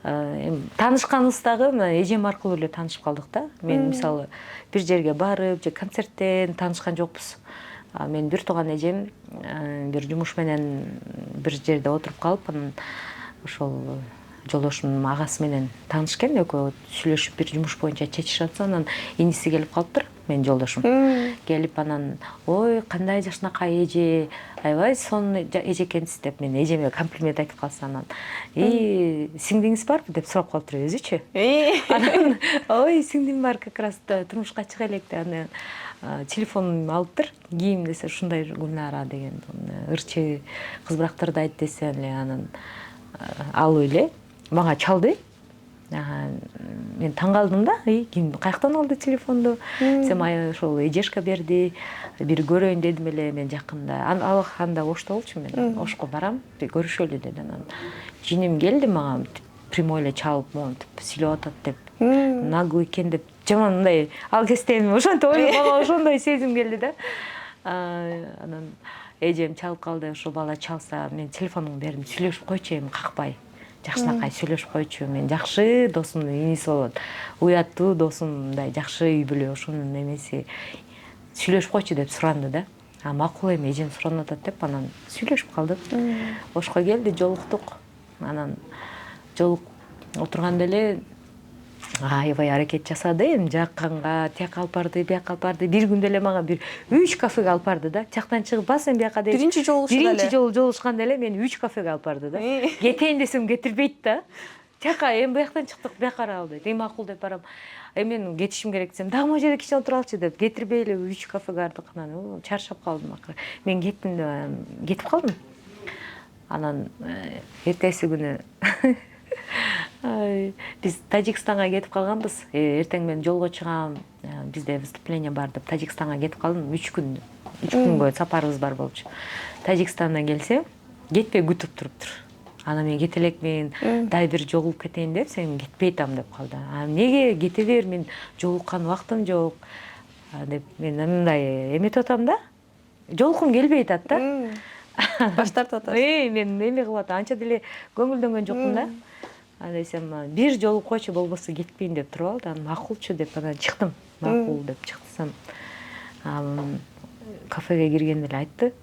Speaker 2: Эми таанышканыбыз дагы эжем аркылуу эле таанышып калдык да. Мен мисалы бир жерге барып, же концерттен таанышкан жокпуз. Мен бир тууган эжем бир жумуш менен бир жерде отуруп калып, анан ошол жолдошумдун агасы менен таанышкан, экөө сүйлөшүп бир жумуш боюнча чечишип атса, анан иниси келип калыптыр, менин жолдошум. Келип анан, ой, кандай жакшынакай эже, аябай сонун эже экенсиз деп мен эжеме комплимент айтып калса, анан сиңдиңиз барбы деп сурап калыптыр өзүчү. Анан ой, сиңдим бар, как раз турмушка чыга элек деп, анан телефонун алыптыр, кийим десе ушундай Гүлнара деген ырчы Кыз Бурактарды айт десе эле, анан алып эле мага чалды. Мен таң калдым да, ким каяктан алды телефонду? Сем ошол эжешка берди, бир көрөйүн дедим эле мен жакында. Анда Ошто болчу, мен Ошко барам, көрүшөлү деди. Анан жиним келди мага, прямой эле чалып, монтип сүйлөп атат деп, наглый экен деп, жаман мындай ал кезде эми ошентип ойлоп, мага ошондой сезим келди да. Анан эжем чалып калды, ошо бала чалса, мен телефонуңду бердим, сүйлөшүп койчу, эми какпай. Жакшынакай сүйлөшүп койчу, мен жакшы досумдун иниси болот. Уяттуу досум, мындай жакшы үй бүлө, ошонун эмеси. Сүйлөшүп койчу деп суранды да. Макул эми эжем суранып атат деп, анан сүйлөшүп калдык. Ошко келди, жолуктук. Анан жолук отурганда эле аябай аракет жасады, эми жакканга, тияка алып барды, бияка алып барды. Бир күндө эле мага бир 3 кафеге алып барды да. Жактан чыгып басым бияка деп.
Speaker 1: Биринчи жолу
Speaker 2: жолугушканда эле мени 3 кафеге алып барды да. Кетейин десем кетирбейт да. Тияка эми буяктан чыктык, бияка карап алды. Эми макул деп барам. Мен кетишим керек десем, дагы могу жерде кичине отуралчы деп, кетирбей эле 3 кафеге бардык. Анан чарчап калдым акыры. Мен кеттим деп кетип калдым. Анан эртеси күнү биз Тажикстанга кетип калганбыз. Эртең мен жолго чыгам, бизде выступление бар деп Тажикстанга кетип калдым. 3 күнгө сапарыбыз бар болчу. Тажикстандан келсем, кетпей күтүп туруптур. Ана мен кете элекмин, дай бир жолугуп кетейин деп, сен кетпей атам деп калды. Неге кете бер, мен жолуккан убактым жок деп мен мындай эметип атам да. Жолуккум келбей атат да.
Speaker 1: Баш тартып атасыз.
Speaker 2: Мен эме кылып атам, анча деле көңүлдөнгөн жокмун да. Десем, бир жолу койчу болбосо кетпейин деп туруп алды. Анан макулчу деп анан чыктым. Макул деп чыксам, кафеге киргенде эле айтты.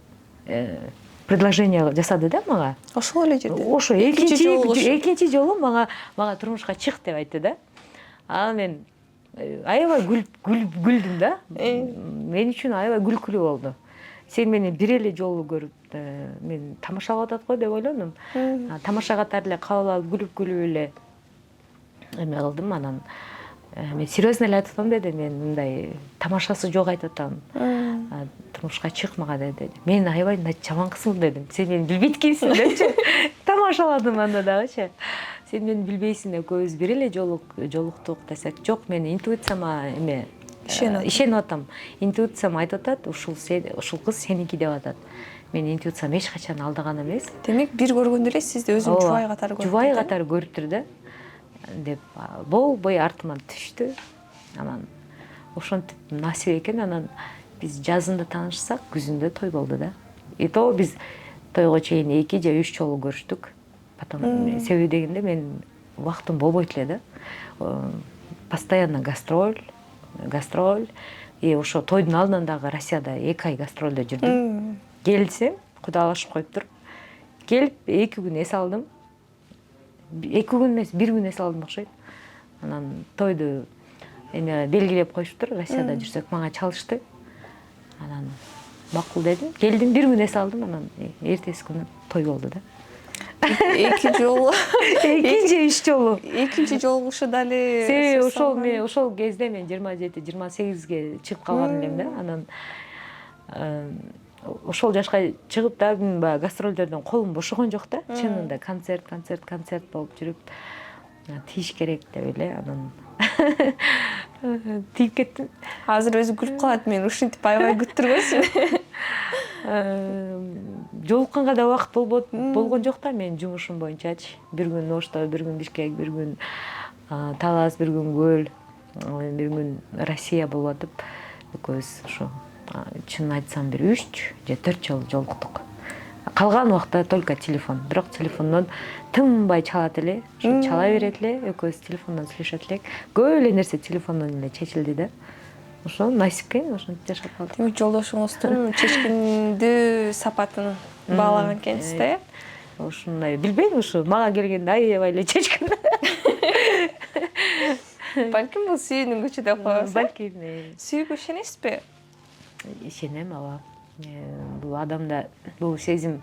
Speaker 2: Предложение жасады да мага.
Speaker 1: Ошол эле жерде.
Speaker 2: Ошо экинчи жолу мага турмушка чык деп айтты да. Анан мен аябай күлдүм да. Мен үчүн аябай күлкүлүү болду. Сен мени бир эле жолу көрүп, мен тамашалап атат го деп ойлондум. Тамаша катары эле кабыл алып күлүп эле эме кылдым. Анан мен серьезно эле айтып атам деди, мен мындай тамашасы жок айтып атам. Турмушка чык мага деди. Мен аябай жаман кызмын дедим. Сен мени билбейт экенсиң депчи. Тамашаладым анда дагычы. Сен мени билбейсиң, экөөбүз бир эле жолуктук десек, жок, мен интуицияма эме ишенип атам. Интуициям айтып атат, ушул кыз сеники деп атат. Мен интуициям эч качан алдаган эмес.
Speaker 1: Демек, бир көргөндө эле сизди өзүнүн жубай катары көрүп.
Speaker 2: Жубай катары көрүптүр да. Деп болбой артыман түштү. Анан ошентип насип экен. Анан биз жазында таанышсак, күзүндө той болду да. То биз тойго чейин 2 же 3 жолу көрүштүк. Потом себеби дегенде мен убактым болбойт эле да. Постоянно гастроль. Ошо тойдун алдынан дагы Россияда 2 ай гастролдо жүрдүм. Келсем, кудалашып коюптур. Келип 2 күн эс алдым. 2 күн эмес, 1 күн эс алдым окшойт. Анан тойду эме белгилеп коюштур, Россияда жүрсөк мага чалышты. Анан макул дедим. Келдим, 1 күн эс алдым, анан эртеси күнү той болду да.
Speaker 1: 2 жолу.
Speaker 2: 2 же 3 жолу.
Speaker 1: Экинчи жолугушу дали.
Speaker 2: Себеби ошол кезде мен 27-28ге чыгып калган элем да. Анан ошол жашка чыгып да баягы гастролдордон колум бошогон жок да. Чынында концерт болуп жүрүп тийиш керек деп эле анан тийип кеттим.
Speaker 1: Азыр өзү күлүп калат, мен ушинтип аябай күттүрбөсүн.
Speaker 2: Жолукканга да убакыт болгон жок да, мен жумушум боюнчачы. Бир күн Ошто, бир күн Бишкек, бир күн Талас, бир күн Көл, бир күн Россия болуп атып, экөөбүз ошо чынын айтсам бир 3 же 4 жолу жолуктук. Калган убакта только телефон. Бирок телефондон тынбай чалат эле, ошо чала берет эле, экөөбүз телефондон сүйлөшөт элек. Көп эле нерсе телефондон эле чечилди да. Ошо насипке ошентип жашап калдык.
Speaker 1: Демек, жолдошуңуздун чечкиндүү сапатын баалаган экенсиз да, э?
Speaker 2: Ушундай билбейм, ушу мага келгенде аябай эле чечкин.
Speaker 1: Балким бул сүйүүнүн күчү деп коебуз.
Speaker 2: Балким.
Speaker 1: Сүйүүгө ишенесизби?
Speaker 2: Ишенем, ооба. Бул адамда бул сезим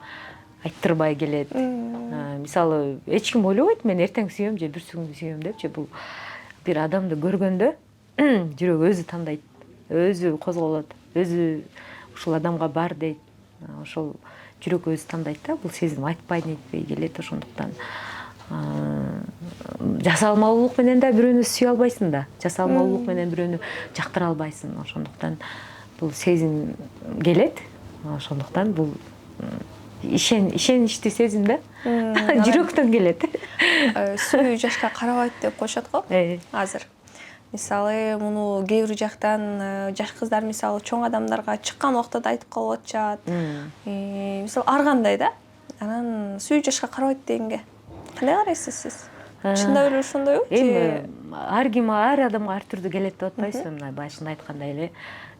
Speaker 2: айттырбай келет. Мисалы, эч ким ойлобойт мен эртең сүйөм же бүрсүгүндү сүйөм депчи. Бул бир адамды көргөндө жүрөк өзү тандайт, өзү козголот, өзү ушул адамга бар дейт. Ошол жүрөк өзү тандайт да. Бул сезим айтпай нетпей келет, ошондуктан жасалмалуулук менен да бирөөнү сүйө албайсың да. Жасалмалуулук менен бирөөнү жактыра албайсың. Ошондуктан бул сезим келет. Ошондуктан бул ишеничти сезим да. Жүрөктөн келет.
Speaker 1: Сүйүү жашка карабайт деп коюшат го азыр. Мисалы, муну кээ бир жактан жаш кыздар мисалы чоң адамдарга чыккан убакта да айтып калып атышат. Мисалы, ар кандай да. Анан сүйүү жашка карабайт дегенге кандай карайсыз сиз? Чындап эле ошондойбу?
Speaker 2: Эми ар адамга ар түрдүү келет деп атпайсызбы? Мына башында айткандай эле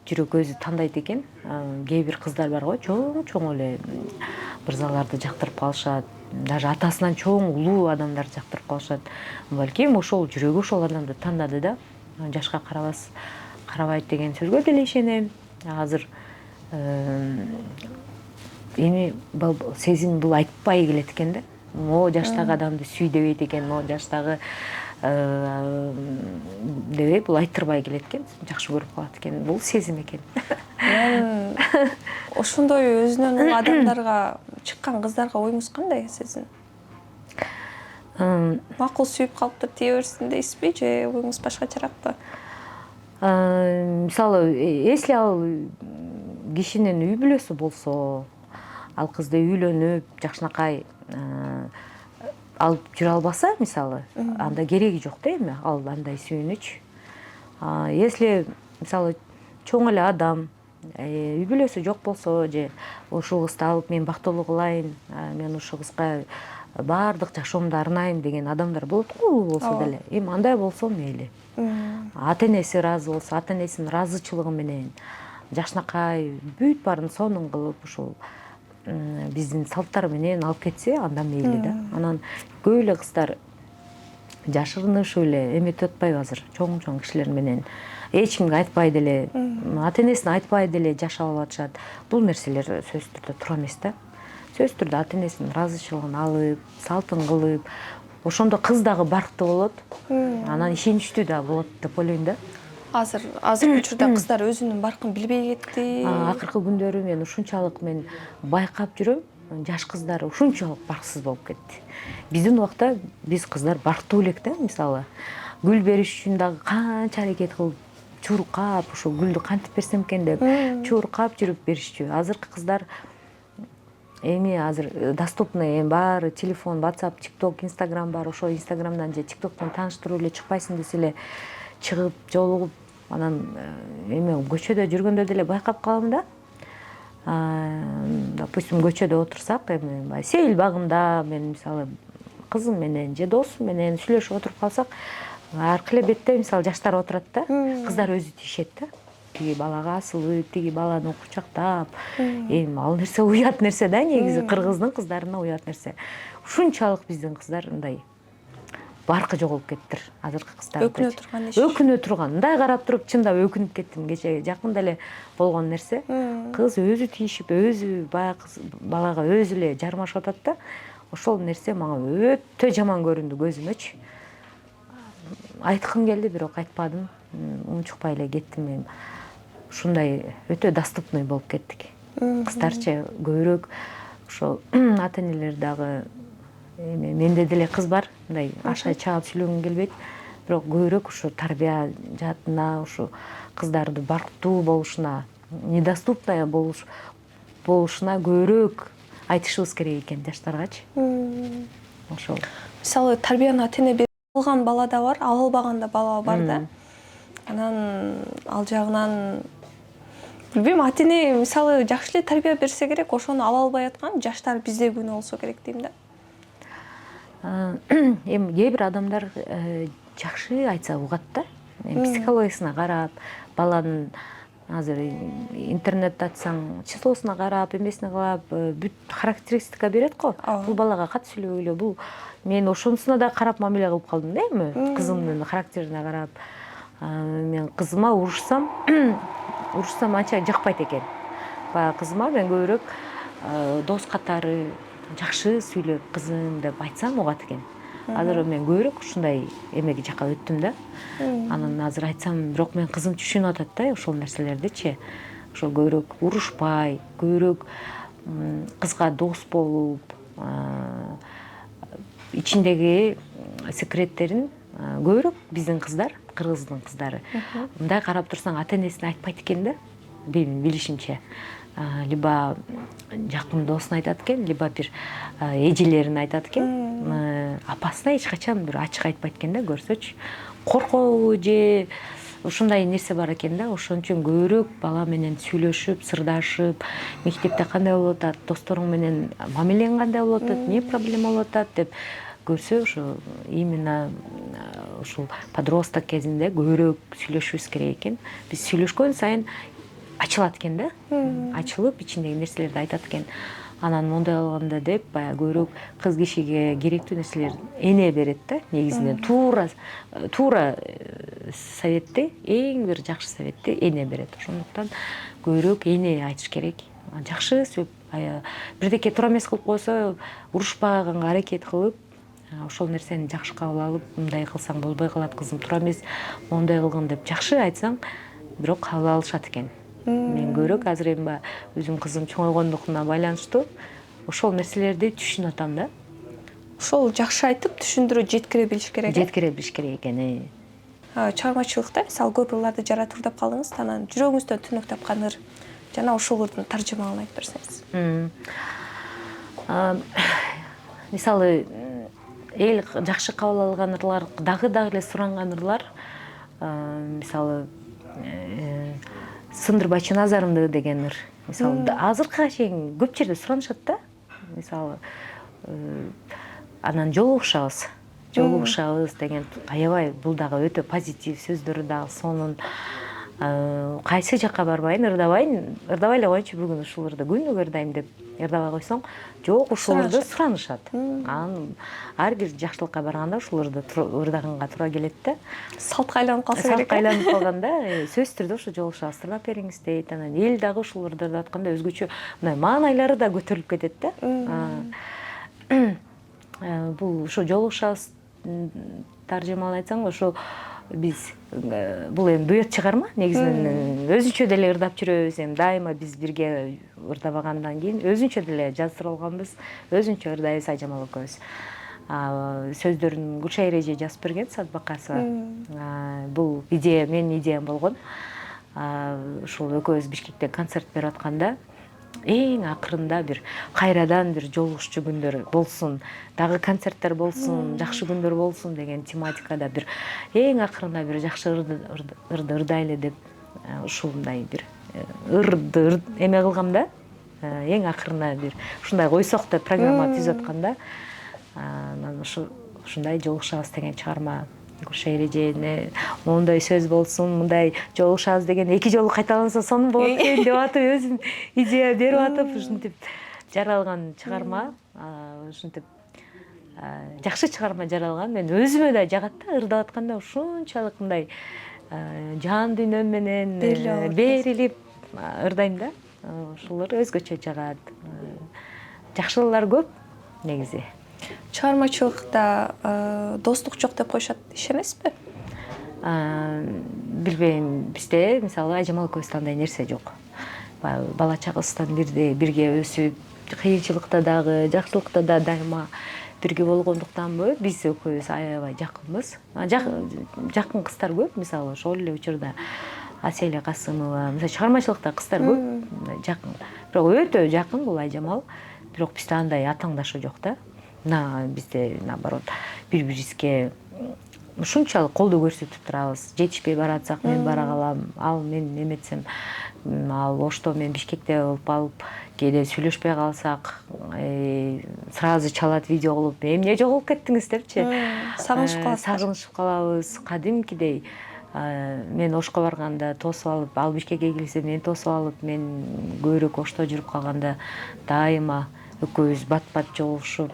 Speaker 2: жүрөк өзү тандайт экен. Кээ бир кыздар бар го, чоң эле мырзаларды жактырып калышат. Даже атасынан чоң улуу адамдар жактырып калышат. Балким ошол жүрөгү ошол адамды тандады да. Жашка карабайт деген сөзгө деле ишенем. Азыр эми сезим бул айтпай келет экен да. Могу жаштагы адамды сүй дебейт экен, могу жаштагы дебей бул айттырбай келет экен, жакшы көрүп калат экен. Бул сезим экен.
Speaker 1: Ошондой өзүнөн улуу адамдарга чыккан кыздарга оюңуз кандай сиздин? Макул сүйүп калыптыр тие берсин дейсизби же оюңуз башкачаракпы?
Speaker 2: Мисалы, если ал кишинин үй бүлөсү болсо, ал кызды үйлөнүп жакшынакай алып жүрө албаса мисалы анда кереги жок да эми ал андай сүйүнүч. Если мисалы чоң эле адам үй бүлөсү жок болсо же ушул кызды алып мен бактылуу кылайын, мен ушул кызга баардык жашоомду арнайм деген адамдар болот го, уул болсо деле. Эми андай болсо мейли. Ата энеси ыраазы болсо, ата энесинин ыраазычылыгы менен жакшынакай бүт баарын сонун кылып ушул биздин салттар менен алып кетсе, анда мейли да. Анан көп эле кыздар жашырынышып эле эметип атпайбы азыр чоң кишилер менен эч кимге айтпай деле, ата энесине айтпай деле жашап алып атышат. Бул нерселер сөзсүз түрдө туура эмес да. Сөзсүз түрдө ата энесинин ыраазычылыгын алып, салтын кылып, ошондо кыз дагы барктуу болот. Анан ишеничтүү да болот деп ойлойм да.
Speaker 1: Азыркы учурда кыздар өзүнүн баркын билбей кетти.
Speaker 2: Акыркы күндөрү мен ушунчалык байкап жүрөм, жаш кыздар ушунчалык барксыз болуп кетти. Биздин убакта биз кыздар барктуу элек да, мисалы. Гүл бериш үчүн дагы канча аракет кылып, чуркап, ошо гүлдү кантип берсем экен деп, чуркап жүрүп беришчү. Азыркы кыздар эми азыр доступный баары телефон, WhatsApp, TikTok, Instagram бар. Ошо Instagramдан же TikToктон тааныштыруу эле чыкпайсың десе эле чыгып, жолугуп, анан эми көчөдө жүргөндө деле байкап калам да. Допустим, көчөдө отурсак, эми сейил багында мен мисалы кызым менен же досум менен сүйлөшүп отуруп калсак, аркы эле бетте мисалы жаштар отурат да, кыздар өзү тийишет да. Тиги балага асылып, тиги баланы кучактап, эми ал нерсе уят нерсе да, негизи кыргыздын кыздарына уят нерсе. Ушунчалык биздин кыздар мындай баркы жоголуп кеттир азыркы кыздар.
Speaker 1: Өкүнө турган иш.
Speaker 2: Өкүнө турган. Мындай карап туруп чындап өкүнүп кеттим. Кече жакында эле болгон нерсе. Кыз өзү тийишип, өзү баягы балага өзү эле жармашып атат да. Ошол нерсе мага өтө жаман көрүндү көзүмөчү. Айткым келди, бирок айтпадым. Унчукпай эле кеттим мен. Ушундай өтө доступный болуп кеттик. Кыздарча көбүрөөк ошо ата энелер дагы менде деле кыз бар, мындай аша чаап сүйлөгүм келбейт, бирок көбүрөөк ушу тарбия жаатына, ушу кыздарды барктуу болушуна, недоступная болушуна көбүрөөк айтышыбыз керек экен жаштаргачы. Ошол.
Speaker 1: Мисалы тарбияны ата эне берип алган бала да бар, ала албаган да бала бар да. Анан ал жагынан билбейм, ата эне мисалы жакшы эле тарбия берсе керек, ошону ала албай аткан жаштар бизде күнөө болсо керек дейм да.
Speaker 2: Эми кээ бир адамдар жакшы айтса угат да. Психологиясына карап, баланын азыр интернетте атсаң, числосуна карап, эмесине карап, бүт характеристика берет го. Бул балага кат сүйлөгүлө, бул мен ошонусуна да карап мамиле кылып калдым да эми, кызымдын характерине карап. Мен кызыма урушсам анча жакпайт экен. Баягы кызыма мен көбүрөөк дос катары жакшы сүйлөп, кызым деп айтсам угат экен. Азыр мен көбүрөөк ушундай эмеге жака өттүм да. Анан азыр айтсам, бирок мен кызым түшүнүп атат да ошол нерселердичи. Ошол көбүрөөк урушпай, көбүрөөк кызга дос болуп, ичиндеги секреттерин көбүрөөк биздин кыздар, кыргыздын кыздары. Мындай карап турсаң ата энесине айтпайт экен да. Билишимче. Либо жакын досуна айтат экен, либо бир эжелерин айтат экен. Апасына эч качан бир ачык айтпайт экен да, көрсөчү. Коркобу же ушундай нерсе бар экен да. Ошон үчүн көбүрөөк бала менен сүйлөшүп, сырдашып, мектепте кандай болуп атат, досторуң менен мамилең кандай болуп атат, эмне проблема болуп атат деп көрсө, ошо именно ушул подросток кезинде көбүрөөк сүйлөшүбүз керек экен. Биз сүйлөшкөн сайын ачылат экен да. Ачылып, ичиндеги нерселерди айтат экен. Анан мондай болгондо деп, баягы көбүрөөк кыз кишиге керектүү нерселер эне берет да. Негизинен туура советти, эң бир жакшы советти эне берет. Ошондуктан көбүрөөк эне айтыш керек. Жакшы сөп, бирдеке туура эмес кылып койсо, урушпаганга аракет кылып, ошол нерсени жакшы кабыл алып, мындай кылсаң болбой калат, кызым туура эмес, мондай кылгын деп жакшы айтсаң, бирок кабыл алышат экен. Мен көбүрөөк азыр эми өзүм кызым чоңойгондугуна байланыштуу ошол нерселерди түшүнүп атам да.
Speaker 1: Ошол жакшы айтып, түшүндүрүп жеткире билиш керек.
Speaker 2: Жеткире билиш керек экен.
Speaker 1: Чыгармачылыкта мисалы көп ырларды жаратыр деп калдыңыз, анан жүрөгүңүздөн түнүк тапкан ыр жана ошолордун таржымалын айтып берсеңиз.
Speaker 2: Мисалы, эл жакшы кабыл алган ырлар, дагы эле суранган ырлар, мисалы, Сындырбай Чыназарымды деген ыр. Мисалы, азыркыга чейин көп жерде суранышат да. Мисалы, анан жолугушабыз деген аябай бул дагы өтө позитив сөздөрү дагы сонун. Кайсы жакка барбайын, ырдабай эле койчу бүгүн ушул ырды күнүгө ырдайм деп ырдабай койсоң, жок ушул ырды суранышат. Анан ар бир жакшылыкка барганда ушул ырды ырдаганга туура келет да.
Speaker 1: Салтка айланып калса керек.
Speaker 2: Салтка айланып калганда сөзсүз түрдө ушул жолугушабыз ырдап бериңиз дейт. Анан эл дагы ушул ырды ырдап атканда өзгөчө мындай маанайлары да көтөрүлүп кетет да. Бул ошо жолугушабыз таржымалай айтсаң, ошо биз бул эми дуэт чыгарма, негизинен өзүнчө деле ырдап жүрөбүз, эми дайыма биз бирге ырдабагандан кийин өзүнчө деле жаздырып алганбыз, өзүнчө ырдайбыз Айжамал экөөбүз. Сөздөрүн Гүлшайыр эже жазып берген, Садбакасова. Бул идея менин идеям болгон. Ушул экөөбүз Бишкекте концерт берип атканда эң акырында бир кайрадан бир жолугушчу күндөр болсун, дагы концерттер болсун, жакшы күндөр болсун деген тематикада бир эң акырында бир жакшы ырды ырдайлы деп ушундай бир ырды эме кылгам да. Эң акырына бир ушундай койсок деп программа түзүп атканда, анан ушундай жолугушабыз деген чыгарма Гүлшайыр эже моундай сөз болсун, мындай жолугушабыз деген 2 жолу кайталанса сонун болот экен деп атып, өзүм идея берип атып, ушинтип жаралган чыгарма, ушинтип жакшы чыгарма жаралган. Мен өзүмө да жагат да, ырдап атканда ушунчалык мындай жан дүйнөм менен берилип ырдайм да. Ушулар өзгөчө жагат. Жакшылыклар көп негизи.
Speaker 1: Чыгармачылыкта достук жок деп коюшат, ишенесизби?
Speaker 2: Билбейм, бизде мисалы Айжамал экөөбүздө андай нерсе жок. Бала чагыбыздан бирге өсүп, кыйынчылыкта дагы, жакшылыкта да дайыма бирге болгондуктанбы, биз экөөбүз аябай жакынбыз. Жакын кыздар көп, мисалы ошол эле учурда Аселя Касымова, мисалы чыгармачылыкта кыздар көп, жакын. Бирок өтө жакын бул Айжамал, бирок бизде андай атаңдашы жок да. Бизде наоборот бири-бирибизге ушунчалык колдоо көрсөтүп турабыз. Жетишпей баратсак мен бара калам, ал мен эметсем, ал Ошто мен Бишкекте болуп алып, кээде сүйлөшпөй калсак, сразу чалат видео кылып, эмне жоголуп кеттиңиз депчи. Сагынышып калабыз. Кадимкидей мен Ошко барганда тосуп алып, ал Бишкекке келсе мен тосуп алып, мен көбүрөөк Ошто жүрүп калганда дайыма экөөбүз бат-бат жолугушуп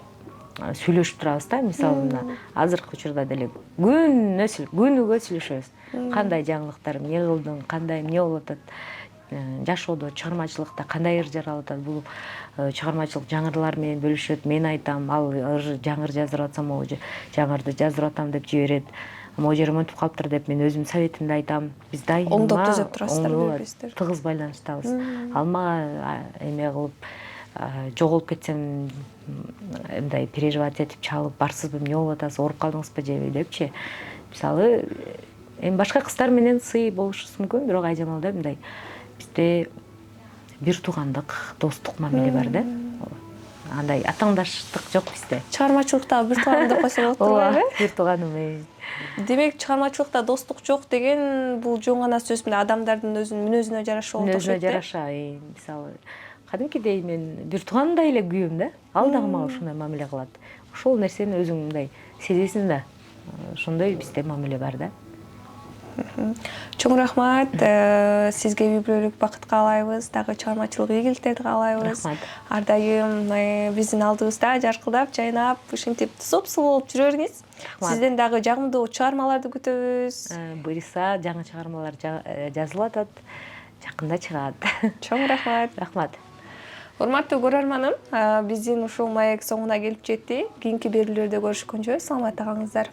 Speaker 2: сүйлөшүп турабыз да. Мисалы мына азыркы учурда деле күнүгө сүйлөшөбүз. Кандай жаңылыктар, эмне кылдың, кандай эмне болуп атат, жашоодо, чыгармачылыкта кандай ыр жаралып атат. Бул чыгармачылык жаңырлар менен бөлүшөт. Мен айтам, ал жаңыр жаздырып атсам, могу жаңырды жаздырып атам деп жиберет. Могу жерим өтүп калыптыр деп мен өзүм советимди айтам. Биз дайыма
Speaker 1: оңдоп түзөп турасыздар биздер.
Speaker 2: Тыгыз байланыштабыз. Ал мага эме кылып жоголуп кетсем, мындай переживать этип чалып, барсызбы, эмне болуп атасыз, ооруп калдыңызбы жеби депчи. Мисалы, эми башка кыздар менен сый болушубуз мүмкүн, бирок Айжамалда мындай бизде бир туугандык, достук мамиле бар да. Андай атаңдаштык жок бизде.
Speaker 1: Чыгармачылыкта бир тууганым деп койсо болот турбайбы?
Speaker 2: Бир тууганым.
Speaker 1: Демек, чыгармачылыкта достук жок деген бул жөн гана сөз менен адамдардын өзүнүн мүнөзүнө жараша болот.
Speaker 2: Мүнөзүнө жараша, мисалы кадимкидей мен бир туугандай эле күйөм да. Ал дагы мага ушундай мамиле кылат. Ошол нерсени өзүң мындай сезесиң да. Ошондой бизде мамиле бар да.
Speaker 1: Чоң рахмат. Сизге үй бүлөлүк бакыт каалайбыз, дагы чыгармачылык ийгиликтерди каалайбыз. Ар дайым биздин алдыбызда жаркылдап, жайнап, ушинтип супсу болуп жүрө бериңиз. Сизден дагы жагымдуу чыгармаларды күтөбүз.
Speaker 2: Буйрса, жаңы чыгармалар жазылып атат. Жакында чыгат.
Speaker 1: Чоң рахмат.
Speaker 2: Рахмат.
Speaker 1: Урматтуу көрөрманым, биздин ушул маек соңуна келип жетти. Кийинки берүүлөрдө көрүшкөнчө саламатта калыңыздар.